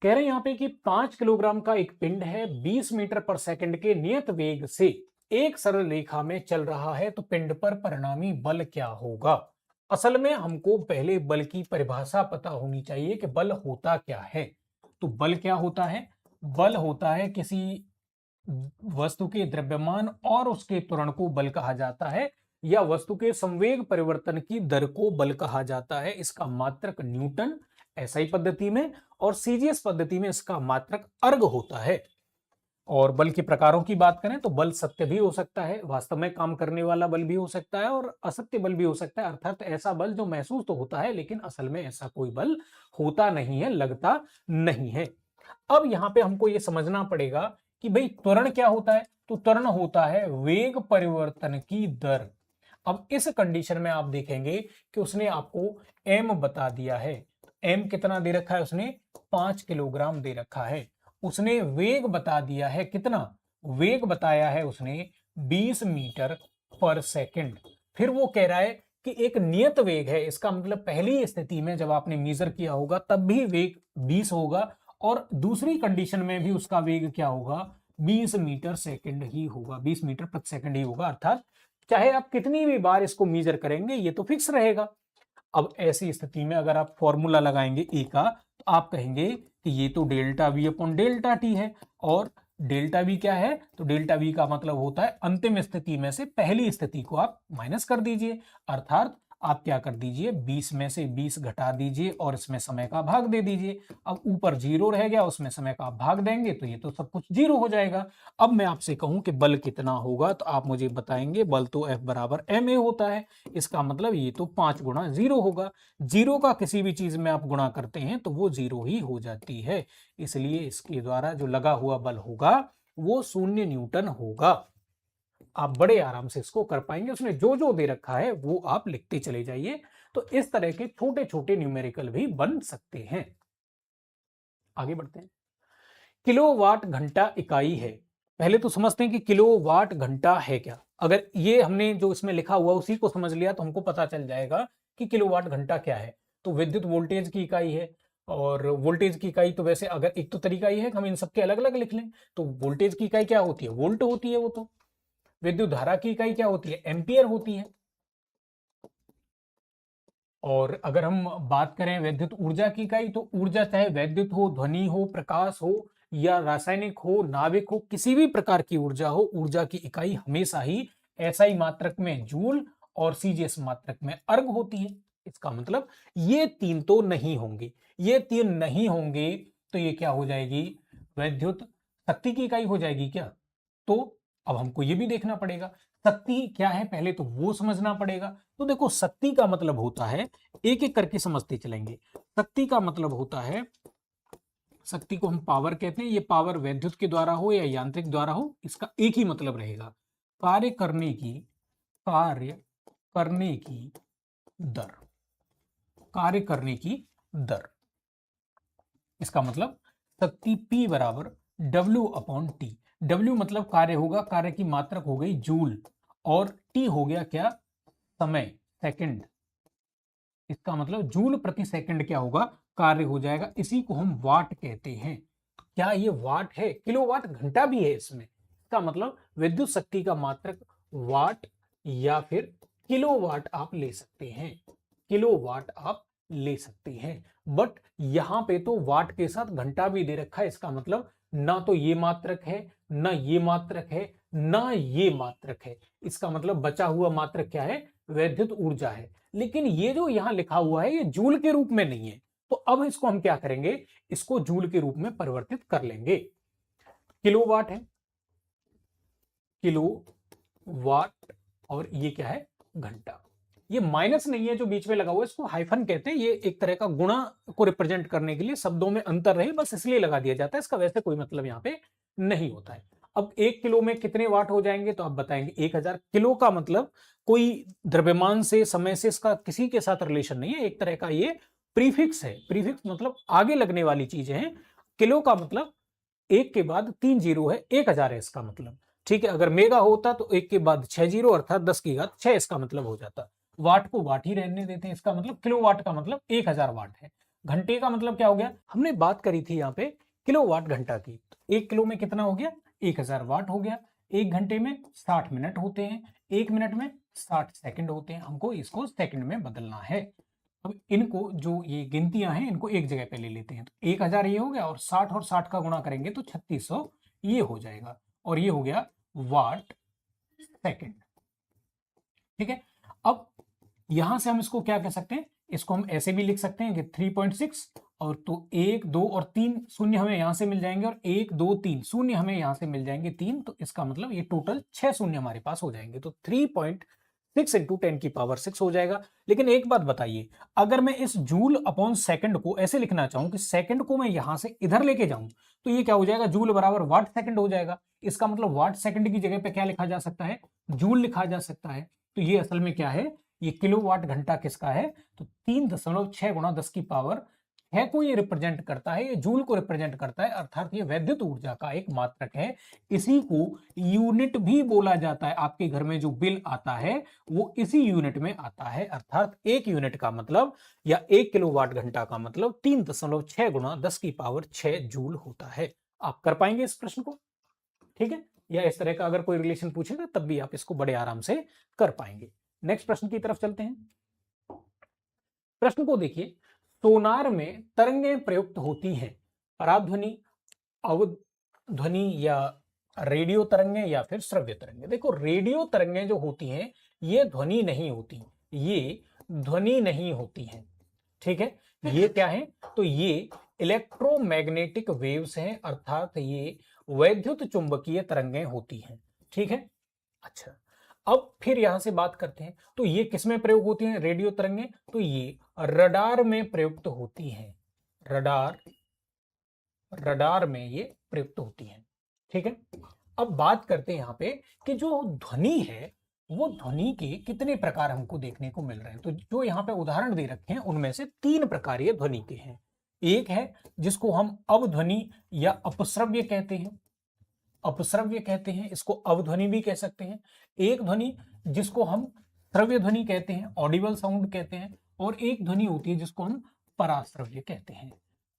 A: कह रहे हैं यहां पे कि 5 किलोग्राम का एक पिंड है, 20 मीटर पर सेकंड के नियत वेग से एक सरल रेखा में चल रहा है, तो पिंड पर परिणामी बल क्या होगा। असल में हमको पहले बल की परिभाषा पता होनी चाहिए कि बल होता क्या है। तो बल क्या होता है, बल होता है किसी वस्तु के द्रव्यमान और उसके त्वरण को बल कहा जाता है, या वस्तु के संवेग परिवर्तन की दर को बल कहा जाता है। इसका मात्रक न्यूटन एसआई पद्धति में, और सीजीएस पद्धति में इसका मात्रक अर्ग होता है। और बल के प्रकारों की बात करें तो बल सत्य भी हो सकता है, वास्तव में काम करने वाला बल भी हो सकता है, और असत्य बल भी हो सकता है, अर्थात ऐसा बल जो महसूस तो होता है लेकिन असल में ऐसा कोई बल होता नहीं है, लगता नहीं है। अब यहां पे हमको ये समझना पड़ेगा कि भाई त्वरण क्या होता है। तो त्वरण होता है वेग परिवर्तन की दर। अब इस कंडीशन में आप देखेंगे कि उसने आपको एम बता दिया है। एम कितना दे रखा है उसने, 5 किलोग्राम दे रखा है। उसने वेग बता दिया है, कितना वेग बताया है उसने, 20 मीटर पर सेकंड। फिर वो कह रहा है कि एक नियत वेग है, इसका मतलब पहली स्थिति में जब आपने मेजर किया होगा तब भी वेग 20 होगा, और दूसरी कंडीशन में भी उसका वेग क्या होगा, 20 मीटर सेकंड ही होगा, 20 मीटर प्रति सेकंड ही होगा। अर्थात चाहे आप कितनी भी बार इसको मेजर करेंगे ये तो फिक्स रहेगा। अब ऐसी स्थिति में अगर आप फॉर्मूला लगाएंगे ए का, तो आप कहेंगे कि ये तो delta we upon delta T है, और डेल्टा वी क्या है, तो डेल्टा वी का मतलब होता है अंतिम स्थिति में से पहली स्थिति को आप माइनस कर दीजिए। अर्थात आप क्या कर दीजिए, 20 में से 20 घटा दीजिए और इसमें समय का भाग दे दीजिए। अब ऊपर जीरो रह गया, उसमें समय का आप भाग देंगे तो ये तो सब कुछ जीरो हो जाएगा। अब मैं आपसे कहूं कि बल कितना होगा, तो आप मुझे बताएंगे बल तो F बराबर ma होता है। इसका मतलब ये तो 5 गुणा जीरो होगा। जीरो का किसी भी चीज में आप गुणा करते हैं तो वो जीरो ही हो जाती है, इसलिए इसके द्वारा जो लगा हुआ बल होगा वो 0 न्यूटन होगा। आप बड़े आराम से इसको कर पाएंगे, उसने जो जो दे रखा है वो आप लिखते चले जाइए। तो इस तरह के छोटे छोटे न्यूमेरिकल भी बन सकते हैं। आगे बढ़ते हैं। किलोवाट घंटा इकाई है। पहले तो समझते हैं कि किलोवाट घंटा है क्या। अगर ये हमने जो इसमें लिखा हुआ उसी को समझ लिया तो हमको पता चल जाएगा कि किलोवाट घंटा क्या है। तो विद्युत वोल्टेज की इकाई है, और वोल्टेज की इकाई तो वैसे अगर एक तो तरीका ही है कि हम इन सबके अलग अलग लिख लें। तो वोल्टेज की इकाई क्या होती है, वोल्ट होती है वो तो। विद्युत धारा की इकाई क्या होती है, एम्पियर होती है। और अगर हम बात करें विद्युत ऊर्जा की इकाई, तो ऊर्जा चाहे वैद्युत हो, ध्वनि हो, प्रकाश हो, या रासायनिक हो, नाभिक हो, किसी भी प्रकार की ऊर्जा हो, ऊर्जा की इकाई हमेशा ही एसआई मात्रक में जूल और सीजीएस मात्रक में अर्ग होती है। इसका मतलब ये तीन तो नहीं होंगे। ये तीन नहीं होंगे तो ये क्या हो जाएगी, वैद्युत शक्ति की इकाई हो जाएगी क्या। तो अब हमको ये भी देखना पड़ेगा शक्ति क्या है, पहले तो वो समझना पड़ेगा। तो देखो शक्ति का मतलब होता है, एक एक करके समझते चलेंगे। शक्ति का मतलब होता है, शक्ति को हम पावर कहते हैं। ये पावर वैद्युत के द्वारा हो या यांत्रिक द्वारा हो, इसका एक ही मतलब रहेगा, कार्य करने की, कार्य करने की दर, कार्य करने की दर। इसका मतलब शक्ति P बराबर W अपॉन टी। W मतलब कार्य होगा, कार्य की मात्रक हो गई जूल, और T हो गया क्या, समय, सेकंड। इसका मतलब जूल प्रति सेकंड क्या होगा, कार्य हो जाएगा। इसी को हम वाट कहते हैं। क्या ये वाट है, किलोवाट घंटा भी है इसमें। इसका मतलब विद्युत शक्ति का मात्रक वाट या फिर किलोवाट आप ले सकते हैं, किलोवाट आप ले सकते हैं। बट यहां पे तो वाट के साथ घंटा भी दे रखा है। इसका मतलब ना तो ये मात्रक है, ना ये मात्रक है, ना ये मात्रक है। इसका मतलब बचा हुआ मात्रक क्या है, वैद्युत ऊर्जा है। लेकिन ये जो यहां लिखा हुआ है ये जूल के रूप में नहीं है। तो अब इसको हम क्या करेंगे, इसको जूल के रूप में परिवर्तित कर लेंगे। किलोवाट है, किलोवाट, और ये क्या है, घंटा। ये माइनस नहीं है जो बीच में लगा हुआ है, इसको हाइफन कहते हैं। ये एक तरह का गुणा को रिप्रेजेंट करने के लिए, शब्दों में अंतर रहे बस इसलिए लगा दिया जाता है। इसका वैसे कोई मतलब यहाँ पे नहीं होता है। अब 1 किलो में कितने वाट हो जाएंगे, तो आप बताएंगे 1000। किलो का मतलब कोई द्रव्यमान से, समय से इसका किसी के साथ रिलेशन नहीं है, एक तरह का ये प्रीफिक्स है। प्रीफिक्स मतलब आगे लगने वाली चीजें हैं। किलो का मतलब 1 के बाद 3 जीरो है, 1000 है इसका मतलब। ठीक है, अगर मेगा होता तो 1 के बाद 6 जीरो अर्थात 10 की घात 6 इसका मतलब हो जाता। वाट को वाट ही रहने देते हैं, इसका मतलब किलोवाट का मतलब 1000 वाट है। घंटे का मतलब क्या हो गया, हमने बात करी थी यहाँ पे किलोवाट घंटा की, तो 1 किलो में कितना हो गया, 1000 वाट हो गया। 1 घंटे में 60 मिनट होते हैं, 1 मिनट में 60 सेकंड होते हैं, हमको इसको सेकंड में बदलना है। अब इनको जो ये गिनतियां हैं इनको एक जगह पे ले लेते हैं, तो 1000 ये हो गया और 60 का गुणा करेंगे तो 3600 ये हो जाएगा, और ये हो गया वाट सेकंड। ठीक है, अब यहां से हम इसको क्या कह सकते हैं, इसको हम ऐसे भी लिख सकते हैं कि 3.6 और तो 1 2 और 3 शून्य हमें यहां से मिल जाएंगे, और 1 2 3 शून्य हमें यहां से मिल जाएंगे 3, तो इसका मतलब ये टोटल 6 शून्य हमारे पास हो जाएंगे, तो 3.6 इंटू 10 की पावर 6 हो जाएगा। लेकिन एक बात बताइए, अगर मैं इस जूल अपॉन सेकंड को ऐसे लिखना चाहूं कि सेकंड को मैं यहां से इधर लेके जाऊं, तो ये क्या हो जाएगा, जूल बराबर वाट सेकंड हो जाएगा। इसका मतलब वाट सेकंड की जगह पे क्या लिखा जा सकता है, जूल लिखा जा सकता है। तो ये असल में क्या है, ये किलोवाट घंटा किसका है, तो 3.6 गुणा 10 की पावर 6 को ये रिप्रेजेंट करता है, ये जूल को रिप्रेजेंट करता है, अर्थात ये वैद्युत ऊर्जा का एक मात्रक है। इसी को यूनिट भी बोला जाता है, आपके घर में जो बिल आता है वो इसी यूनिट में आता है, अर्थात एक यूनिट का मतलब या 1 किलोवाट घंटा का मतलब 3.6 गुणा 10 की पावर 6 जूल होता है। आप कर पाएंगे इस प्रश्न को, ठीक है, या इस तरह का अगर कोई रिलेशन पूछेगा तब भी आप इसको बड़े आराम से कर पाएंगे। नेक्स्ट प्रश्न की तरफ चलते हैं। प्रश्न को देखिए, सोनार में तरंगें प्रयुक्त होती हैं, पराध्वनि, अवध्वनि या रेडियो तरंगें या फिर श्रव्य तरंगें। देखो रेडियो तरंगें जो होती हैं ये ध्वनि नहीं होती, ये ध्वनि नहीं होती हैं, ठीक है। ये क्या है, तो ये इलेक्ट्रोमैग्नेटिक वेव्स हैं, अर्थात ये वैद्युत चुंबकीय तरंगें होती हैं, ठीक है। अच्छा, अब फिर यहां से बात करते हैं, तो ये किसमें प्रयोग होती हैं रेडियो तरंगें, तो ये रडार में प्रयुक्त होती हैं, रडार, रडार में ये प्रयुक्त होती हैं, ठीक है। अब बात करते हैं यहां पे कि जो ध्वनि है वो ध्वनि के कितने प्रकार हमको देखने को मिल रहे हैं, तो जो यहाँ पे उदाहरण दे रखे हैं उनमें से 3 प्रकार ये ध्वनि के हैं। एक है जिसको हम अवध्वनि या अपश्रव्य कहते हैं, अपश्रव्य कहते हैं, इसको अवध्वनि भी कह सकते हैं। एक ध्वनि जिसको हम श्रव्य ध्वनि कहते हैं, ऑडिबल साउंड कहते हैं, और एक ध्वनि होती है जिसको हम पराश्रव्य कहते हैं।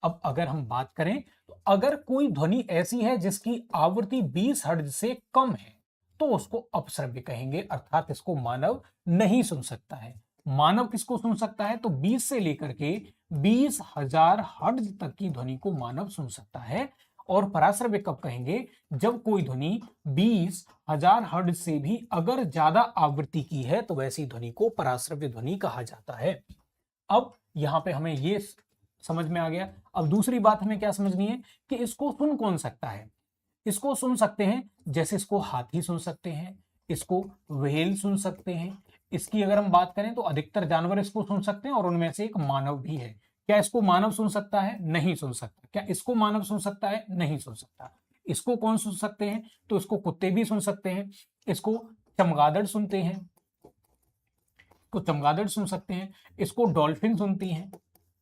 A: अब अगर हम बात करें तो अगर कोई ध्वनि ऐसी है जिसकी आवृत्ति 20 हर्ट्ज से कम है तो उसको अपश्रव्य कहेंगे, अर्थात इसको मानव नहीं सुन सकता है। मानव किसको सुन सकता है, तो 20 से लेकर के 20,000 हर्ट्ज तक की ध्वनि को मानव सुन सकता है। और पराश्रव्य कब कहेंगे, जब कोई ध्वनि 20,000 हर्ट्ज से भी अगर ज्यादा आवृत्ति की है तो वैसी ध्वनि को पराश्रव्य ध्वनि कहा जाता है। अब यहां पे हमें ये समझ में आ गया। अब दूसरी बात हमें क्या समझनी है कि इसको सुन कौन सकता है, इसको सुन सकते हैं, जैसे इसको हाथी सुन सकते हैं, इसको व्हेल सुन सकते हैं। इसकी अगर हम बात करें तो अधिकतर जानवर इसको सुन सकते हैं और उनमें से एक मानव भी है। क्या इसको मानव सुन सकता है, नहीं सुन सकता। क्या इसको मानव सुन सकता है, नहीं सुन सकता। इसको कौन सुन सकते हैं, तो इसको कुत्ते भी सुन सकते हैं, इसको चमगादड़ सुनते हैं, तो चमगादड़ सुन सकते हैं, इसको डॉल्फिन सुनती हैं।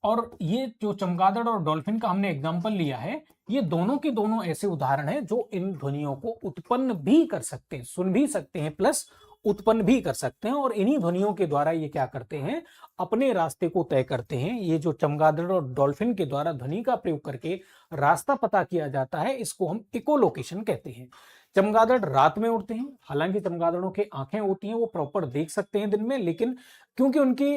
A: और ये जो चमगादड़ और डॉल्फिन का हमने एग्जाम्पल लिया है, ये दोनों के दोनों ऐसे उदाहरण हैं जो इन ध्वनियों को उत्पन्न भी कर सकते हैं, सुन भी सकते हैं प्लस उत्पन्न भी कर सकते हैं। और इन्हीं ध्वनियों के द्वारा ये क्या करते हैं, अपने रास्ते को तय करते हैं। ये जो चमगादड़ और डॉल्फिन के द्वारा ध्वनि का प्रयोग करके रास्ता पता किया जाता है, इसको हम इकोलोकेशन कहते हैं। चमगादड़ रात में उड़ते हैं, हालांकि चमगादड़ों की आंखें होती हैं, वो प्रॉपर देख सकते हैं दिन में, लेकिन क्योंकि उनकी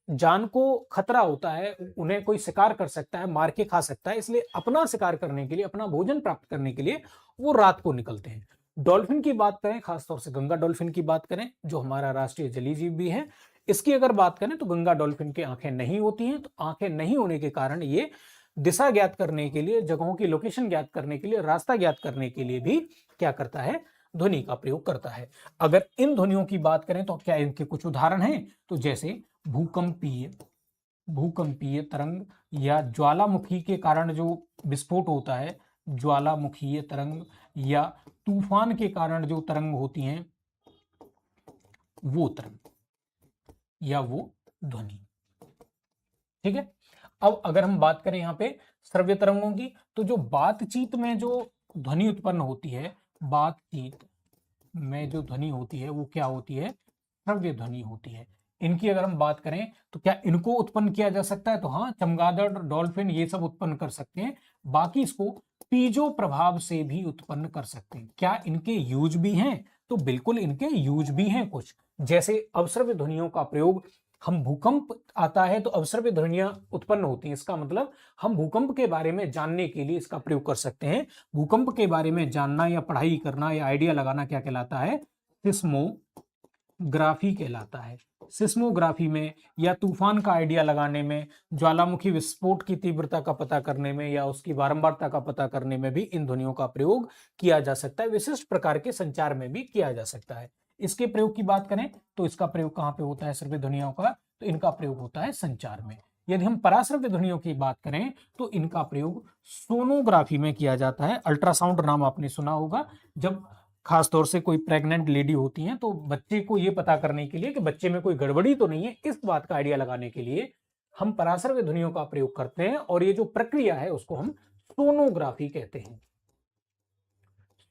A: जान को खतरा होता है, उन्हें कोई शिकार कर सकता है, मार के खा सकता है, इसलिए अपना शिकार करने के लिए, अपना भोजन प्राप्त करने के लिए वो रात को निकलते हैं। डॉल्फिन की बात करें, खासतौर से गंगा डॉल्फिन की बात करें जो हमारा राष्ट्रीय जलीय जीव भी है, इसकी अगर बात करें तो गंगा डॉल्फिन की आंखें नहीं होती हैं। तो आंखें नहीं होने के कारण ये दिशा ज्ञात करने के लिए, जगहों की लोकेशन ज्ञात करने के लिए, रास्ता ज्ञात करने के लिए भी क्या करता है, ध्वनि का प्रयोग करता है। अगर इन ध्वनियों की बात करें तो क्या इनके कुछ उदाहरण हैं, तो जैसे भूकंपीय, भूकंपीय तरंग, या ज्वालामुखी के कारण जो विस्फोट होता है, ज्वालामुखीय तरंग, या तूफान के कारण जो तरंग होती हैं वो तरंग या वो ध्वनि, ठीक है। अब अगर हम बात करें यहाँ पे श्रव्य तरंगों की, तो जो बातचीत में जो ध्वनि उत्पन्न होती है, बातचीत में जो ध्वनि होती है वो क्या होती है, श्रव्य ध्वनि होती है। इनकी अगर हम बात करें तो क्या इनको उत्पन्न किया जा सकता है, तो हाँ, चमगादड़, डॉल्फिन ये सब उत्पन्न कर सकते हैं। बाकी इसको पीजो प्रभाव से भी उत्पन्न कर सकते हैं। क्या इनके यूज भी हैं, तो बिल्कुल इनके यूज भी हैं कुछ, जैसे अवश्रव्य ध्वनियों का प्रयोग, हम भूकंप आता है तो अवश्रव्य ध्वनियां उत्पन्न होती हैं, इसका मतलब हम भूकंप के बारे में जानने के लिए इसका प्रयोग कर सकते हैं। भूकंप के बारे में जानना या पढ़ाई करना या आइडिया लगाना क्या कहलाता है, सिस्मोग्राफी कहलाता है। सिस्मोग्राफी में या तूफान का आइडिया लगाने में, ज्वालामुखी विस्फोट की तीव्रता का पता करने में या उसकी बारंबारता का पता करने में भी इन ध्वनियों का प्रयोग किया जा सकता है। विशिष्ट प्रकार के संचार में भी किया जा सकता है। इसके प्रयोग की बात करें तो इसका प्रयोग कहां पे होता है श्रव्य ध्वनियों का, तो इनका प्रयोग होता है संचार में। यदि हम पराश्रव्य ध्वनियों की बात करें तो इनका प्रयोग सोनोग्राफी में किया जाता है। अल्ट्रासाउंड नाम आपने सुना होगा, जब खासतौर से कोई प्रेग्नेंट लेडी होती है तो बच्चे को यह पता करने के लिए कि बच्चे में कोई गड़बड़ी तो नहीं है, इस बात का आइडिया लगाने के लिए हम पराश्रव्य ध्वनियों का प्रयोग करते हैं, और ये जो प्रक्रिया है उसको हम सोनोग्राफी कहते हैं।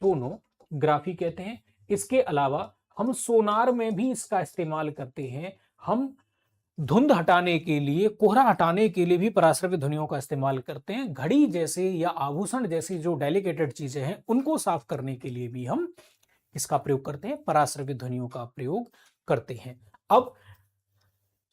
A: सोनोग्राफी कहते हैं। इसके अलावा हम सोनार में भी इसका इस्तेमाल करते हैं। हम धुंध हटाने के लिए, कोहरा हटाने के लिए भी पराश्रव्य ध्वनियों का इस्तेमाल करते हैं। घड़ी जैसे या आभूषण जैसी जो डेलिकेटेड चीजें हैं उनको साफ करने के लिए भी हम इसका प्रयोग करते हैं, पराश्रव्य ध्वनियों का प्रयोग करते हैं। अब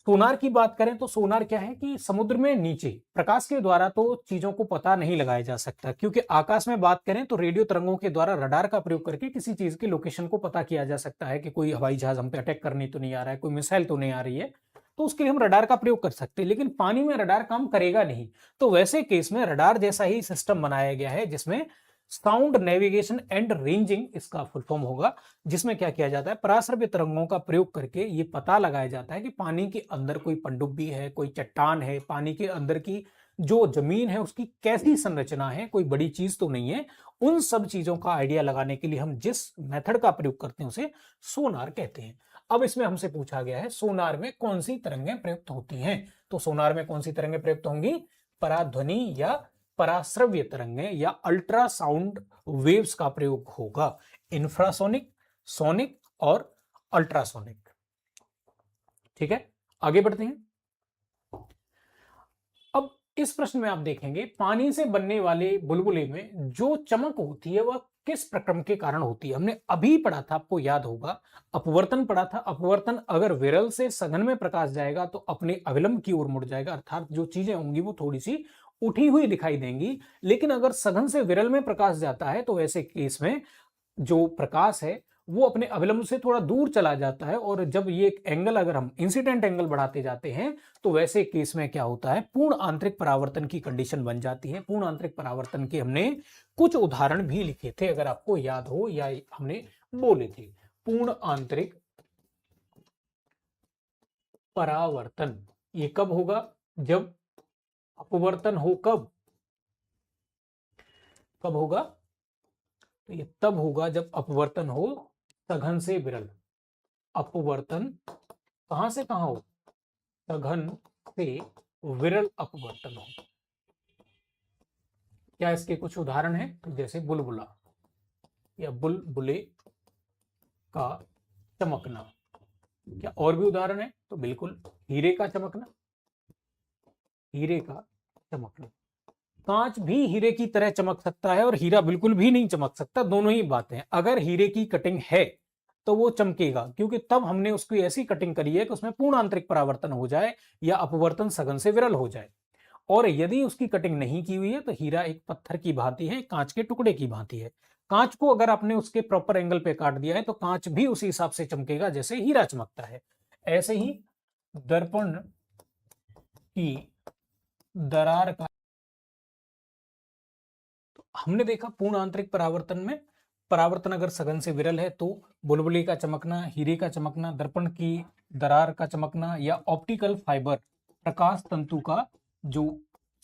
A: सोनार की बात करें तो सोनार क्या है कि समुद्र में नीचे प्रकाश के द्वारा तो चीजों को पता नहीं लगाया जा सकता, क्योंकि आकाश में बात करें तो रेडियो तरंगों के द्वारा रडार का प्रयोग करके किसी चीज की लोकेशन को पता किया जा सकता है कि कोई हवाई जहाज हम पे अटैक करने तो नहीं आ रहा है, कोई मिसाइल तो नहीं आ रही है, तो उसके लिए हम रडार का प्रयोग कर सकते हैं। लेकिन पानी में रडार काम करेगा नहीं, तो वैसे केस में रडार जैसा ही सिस्टम बनाया गया है जिसमें साउंड नेविगेशन एंड रेंजिंग इसका फुल फॉर्म होगा, जिसमें क्या किया जाता है, पराश्रव्य तरंगों का प्रयोग करके ये पता लगाया जाता है कि पानी के अंदर कोई पनडुब्बी है, कोई चट्टान है, पानी के अंदर की जो जमीन है उसकी कैसी संरचना है, कोई बड़ी चीज तो नहीं है। उन सब चीजों का आइडिया लगाने के लिए हम जिस मेथड का प्रयोग करते हैं उसे सोनार कहते हैं। अब इसमें हमसे पूछा गया है सोनार में कौन सी तरंगें प्रयुक्त होती हैं, तो सोनार में कौन सी तरंगें प्रयुक्त होंगी, पराध्वनि या पराश्रव्य तरंगें या अल्ट्रासाउंड वेव्स का प्रयोग होगा। इंफ्रासोनिक, सोनिक और अल्ट्रासोनिक। ठीक है, आगे बढ़ते हैं। अब इस प्रश्न में आप देखेंगे पानी से बनने वाले बुलबुले में जो चमक होती है वह किस प्रक्रम के कारण होती है। हमने अभी पढ़ा था, आपको याद होगा, अपवर्तन पढ़ा था। अपवर्तन अगर विरल से सघन में प्रकाश जाएगा तो अपने अविलंब की ओर मुड़ जाएगा, अर्थात जो चीजें होंगी वो थोड़ी सी उठी हुई दिखाई देंगी। लेकिन अगर सघन से विरल में प्रकाश जाता है तो वैसे केस में जो प्रकाश है वो अपने अविलंब से थोड़ा दूर चला जाता है, और जब ये एंगल अगर हम इंसिडेंट एंगल बढ़ाते जाते हैं तो वैसे केस में क्या होता है, पूर्ण आंतरिक परावर्तन की कंडीशन बन जाती है। पूर्ण आंतरिक परावर्तन के हमने कुछ उदाहरण भी लिखे थे, अगर आपको याद हो, या हमने बोले थे। पूर्ण आंतरिक परावर्तन ये कब होगा, जब अपवर्तन हो, कब होगा, तो ये तब होगा जब अपवर्तन हो सघन से विरल। अपवर्तन कहां से कहां हो, सघन से विरल अपवर्तन हो। क्या इसके कुछ उदाहरण हैं, जैसे बुलबुला या बुलबुले का चमकना। क्या और भी उदाहरण है, तो बिल्कुल हीरे का चमकना, हीरे का चमकना। कांच भी हीरे की तरह चमक सकता है और हीरा बिल्कुल भी नहीं चमक सकता, दोनों ही बातें। अगर हीरे की कटिंग है तो वो चमकेगा, क्योंकि तब हमने उसकी ऐसी कटिंग करी है कि उसमें पूर्ण आंतरिक परावर्तन हो जाए या अपवर्तन सघन से विरल हो जाए। और यदि उसकी कटिंग नहीं की हुई है तो हीरा एक पत्थर की भांति है, कांच के टुकड़े की भांति है। कांच को अगर आपने उसके प्रॉपर एंगल पे काट दिया है तो कांच भी उसी हिसाब से चमकेगा जैसे हीरा चमकता है। ऐसे ही दर्पण की दरार का हमने देखा, पूर्ण आंतरिक परावर्तन में परावर्तन अगर सघन से विरल है तो बुलबुले का चमकना, हीरे का चमकना, दर्पण की दरार का चमकना, या ऑप्टिकल फाइबर प्रकाश तंतु का जो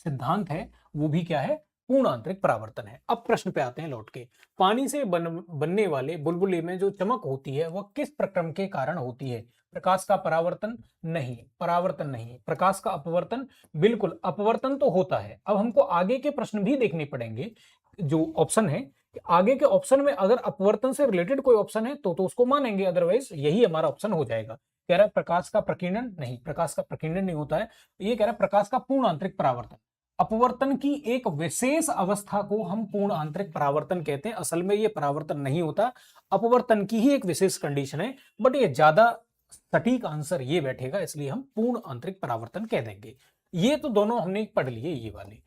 A: सिद्धांत है वो भी क्या है, पूर्ण आंतरिक परावर्तन है। अब प्रश्न पे आते हैं लौट के। पानी से बनने वाले बुलबुले में जो चमक होती है वह किस प्रक्रम के कारण होती है? प्रकाश का परावर्तन? नहीं, परावर्तन नहीं। प्रकाश का अपवर्तन? बिल्कुल, अपवर्तन तो होता है। अब हमको आगे के प्रश्न भी देखने पड़ेंगे। जो ऑप्शन है, आगे के ऑप्शन में अगर अपवर्तन से रिलेटेड कोई ऑप्शन है तो उसको मानेंगे, अदरवाइज यही हमारा ऑप्शन हो जाएगा। कह रहा है प्रकाश का प्रकीर्णन? नहीं, प्रकाश का प्रकीर्णन नहीं होता है। ये कह रहा है प्रकाश का पूर्ण आंतरिक परावर्तन। अपवर्तन की एक विशेष अवस्था को हम पूर्ण आंतरिक परावर्तन कहते हैं। असल में ये परावर्तन नहीं होता, अपवर्तन की ही एक विशेष कंडीशन है, बट ये ज्यादा सटीक आंसर ये बैठेगा, इसलिए हम पूर्ण आंतरिक परावर्तन कह देंगे। ये तो दोनों हमने पढ़ लिए। ये वाले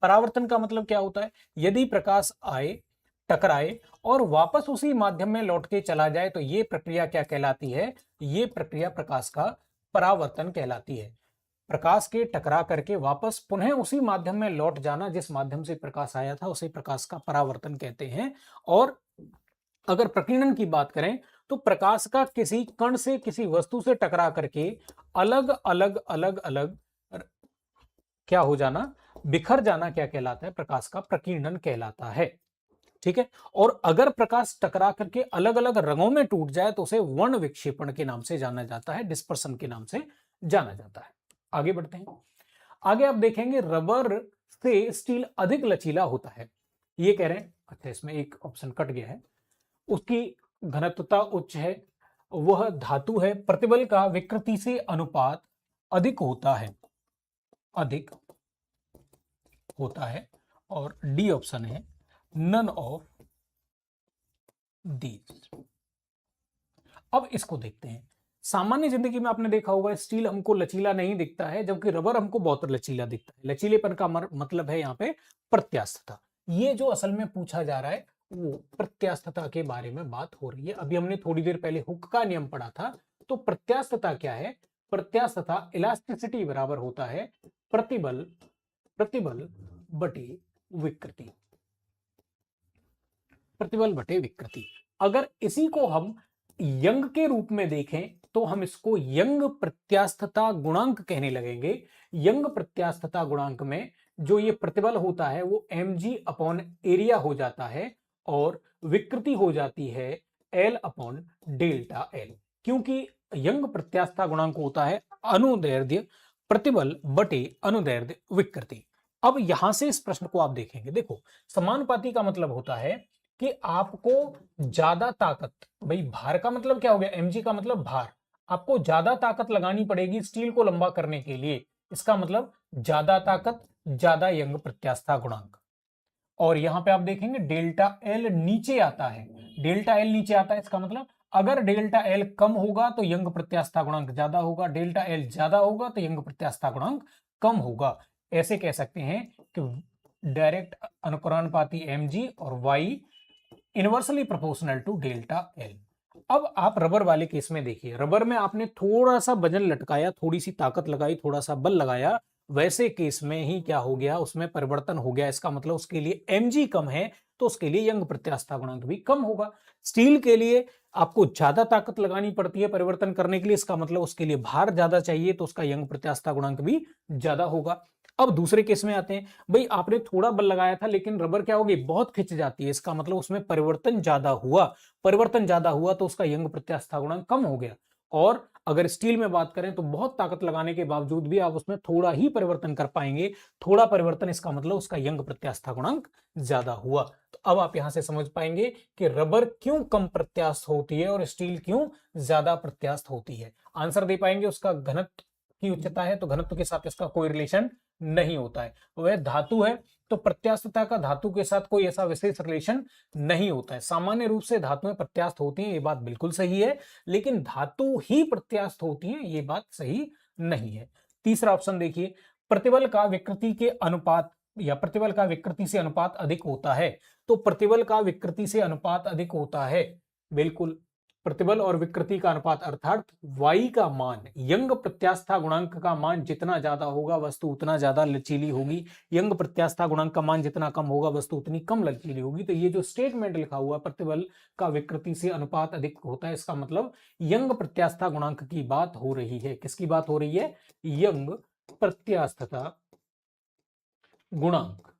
A: परावर्तन का मतलब क्या होता है? यदि प्रकाश आए, टकराए और वापस उसी माध्यम में लौट के चला जाए तो ये प्रक्रिया क्या कहलाती है? ये प्रक्रिया प्रकाश का परावर्तन कहलाती है। प्रकाश के टकरा करके वापस पुनः उसी माध्यम में लौट जाना, जिस माध्यम से प्रकाश आया था उसे प्रकाश का परावर्तन कहते हैं। और अगर प्रकीर्णन की बात करें तो प्रकाश का किसी कण से किसी वस्तु से टकरा करके अलग अलग अलग अलग क्या हो जाना, बिखर जाना, क्या कहलाता है? प्रकाश का प्रकीर्णन कहलाता है। ठीक है। और अगर प्रकाश टकरा करके अलग अलग रंगों में टूट जाए तो उसे वर्ण विक्षेपण के नाम से जाना जाता है, डिस्पर्सन के नाम से जाना जाता है। आगे बढ़ते हैं। आगे आप देखेंगे रबर से स्टील अधिक लचीला होता है। ये कह रहे हैं, अच्छा इसमें एक ऑप्शन कट गया है, उसकी घनत्वता उच्च है, वह धातु है, प्रतिबल का विकृति से अनुपात अधिक होता है, अधिक होता है, और डी ऑप्शन है नन ऑफ दीज। अब इसको देखते हैं। सामान्य जिंदगी में आपने देखा होगा स्टील हमको लचीला नहीं दिखता है, जबकि रबर हमको बहुत लचीला दिखता है। लचीलेपन का मतलब है यहाँ पे प्रत्यास्थता। ये जो असल में पूछा जा रहा है वो प्रत्यास्थता के बारे में बात हो रही है। अभी हमने थोड़ी देर पहले हुक का नियम पढ़ा था। तो प्रत्यास्थता क्या है? प्रत्यास्थता इलास्टिसिटी बराबर होता है प्रतिबल, प्रतिबल बटे विकृति, प्रतिबल बटे विकृति। अगर इसी को हम यंग के रूप में देखें तो हम इसको यंग प्रत्यास्थता गुणांक कहने लगेंगे। यंग प्रत्यास्थता गुणांक में जो ये प्रतिबल होता है वो mg अपॉन एरिया हो जाता है और विकृति हो जाती है L अपॉन डेल्टा L, क्योंकि यंग प्रत्यास्थता गुणांक होता है अनुदैर्ध्य प्रतिबल बटे अनुदैर्ध्य विकृति। अब यहां से इस प्रश्न को आप देखेंगे, देखो समानुपाती का मतलब होता है कि आपको ज्यादा ताकत, भाई भार का मतलब क्या हो गया? mg का मतलब भार, आपको ज्यादा ताकत लगानी पड़ेगी स्टील को लंबा करने के लिए। इसका मतलब ज्यादा ताकत, ज्यादा यंग प्रत्यास्थता गुणांक। और यहां पे आप देखेंगे डेल्टा एल नीचे आता है, डेल्टा एल नीचे आता है, इसका मतलब अगर डेल्टा एल कम होगा तो यंग प्रत्यास्थता गुणांक ज्यादा होगा, डेल्टा एल ज्यादा होगा तो यंग प्रत्यास्थता गुणांक कम होगा। ऐसे कह सकते हैं कि डायरेक्ट अनुकरणपाती mg और y inversely proportional to delta L. अब आप रबर वाले केस में देखिए, रबर में आपने थोड़ा सा वजन लटकाया, थोड़ी सी ताकत लगाई, थोड़ा सा बल लगाया, वैसे केस में ही क्या हो गया? उसमें परिवर्तन हो गया। इसका मतलब उसके लिए mg कम है तो उसके लिए यंग प्रत्यास्थता गुणांक भी कम होगा। स्टील के लिए आपको ज्यादा ताकत लगानी पड़ती है परिवर्तन करने के लिए, इसका मतलब उसके लिए भार ज्यादा चाहिए तो उसका यंग प्रत्यास्थता गुणांक भी ज्यादा होगा। अब दूसरे केस में आते हैं, भाई आपने थोड़ा बल लगाया था लेकिन रबर क्या होगी? बहुत खिंच जाती है, इसका मतलब उसमें परिवर्तन ज्यादा हुआ, परिवर्तन ज्यादा हुआ तो उसका यंग प्रत्यास्थता गुणांक कम हो गया। और अगर स्टील में बात करें तो बहुत ताकत लगाने के बावजूद भी आप उसमें थोड़ा ही परिवर्तन कर पाएंगे, थोड़ा परिवर्तन, इसका मतलब उसका यंग प्रत्यास्थता गुणांक ज्यादा हुआ। तो अब आप यहां से समझ पाएंगे कि रबर क्यों कम प्रत्यास्थ होती है और स्टील क्यों ज्यादा प्रत्यास्थ होती है। आंसर दे पाएंगे, उसका घनत्व की उच्चता है तो घनत्व के साथ इसका कोई रिलेशन नहीं होता है। वह धातु है तो प्रत्यास्थता का धातु के साथ कोई ऐसा विशेष रिलेशन नहीं होता है। सामान्य रूप से धातुएं प्रत्यास्थ होती हैं, ये बात बिल्कुल सही है, लेकिन धातु ही प्रत्यास्थ होती है, ये बात सही नहीं है। तीसरा ऑप्शन देखिए, प्रतिबल का विकृति के अनुपात या प्रतिबल का विकृति से अनुपात अधिक होता है। तो प्रतिबल का विकृति से अनुपात अधिक होता है, बिल्कुल प्रतिबल और विकृति का अनुपात, अर्थात y का मान, यंग प्रत्यास्थता गुणांक का मान जितना ज्यादा होगा वस्तु उतना ज्यादा लचीली होगी, यंग प्रत्यास्थता गुणांक का मान जितना कम होगा वस्तु उतनी कम लचीली होगी। तो ये जो स्टेटमेंट लिखा हुआ प्रतिबल का विकृति से अनुपात अधिक होता है, इसका मतलब यंग प्रत्यास्थता गुणांक की बात हो रही है। किसकी बात हो रही है? यंग प्रत्यास्थता गुणांक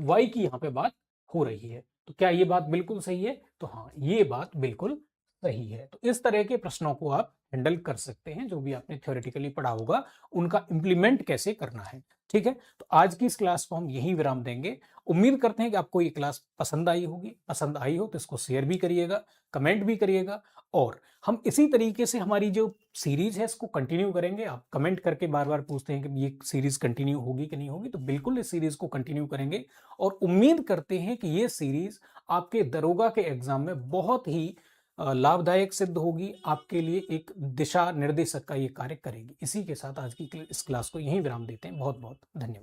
A: y की यहाँ पे बात हो रही है। तो क्या ये बात बिल्कुल सही है? तो हाँ, ये बात बिल्कुल सही है। तो इस तरह के प्रश्नों को आप हैंडल कर सकते हैं, जो भी आपने थ्योरेटिकली पढ़ा होगा, उनका इम्प्लीमेंट कैसे करना है। ठीक है? तो आज की इस क्लास को हम यहीं विराम देंगे। उम्मीद करते हैं कि आपको ये क्लास पसंद आई होगी। पसंद आई हो तो इसको शेयर भी करिएगा, कमेंट भी करिएगा, और हम इसी तरीके से हमारी जो सीरीज है इसको कंटिन्यू करेंगे। आप कमेंट करके बार-बार पूछते हैं कि ये सीरीज कंटिन्यू होगी कि नहीं होगी, तो बिल्कुल इस सीरीज को कंटिन्यू करेंगे, और उम्मीद करते हैं कि ये सीरीज आपके दरोगा के एग्जाम में बहुत ही लाभदायक सिद्ध होगी, आपके लिए एक दिशा निर्देशक का ये कार्य करेगी। इसी के साथ आज की इस क्लास को यहीं विराम देते हैं। बहुत बहुत धन्यवाद।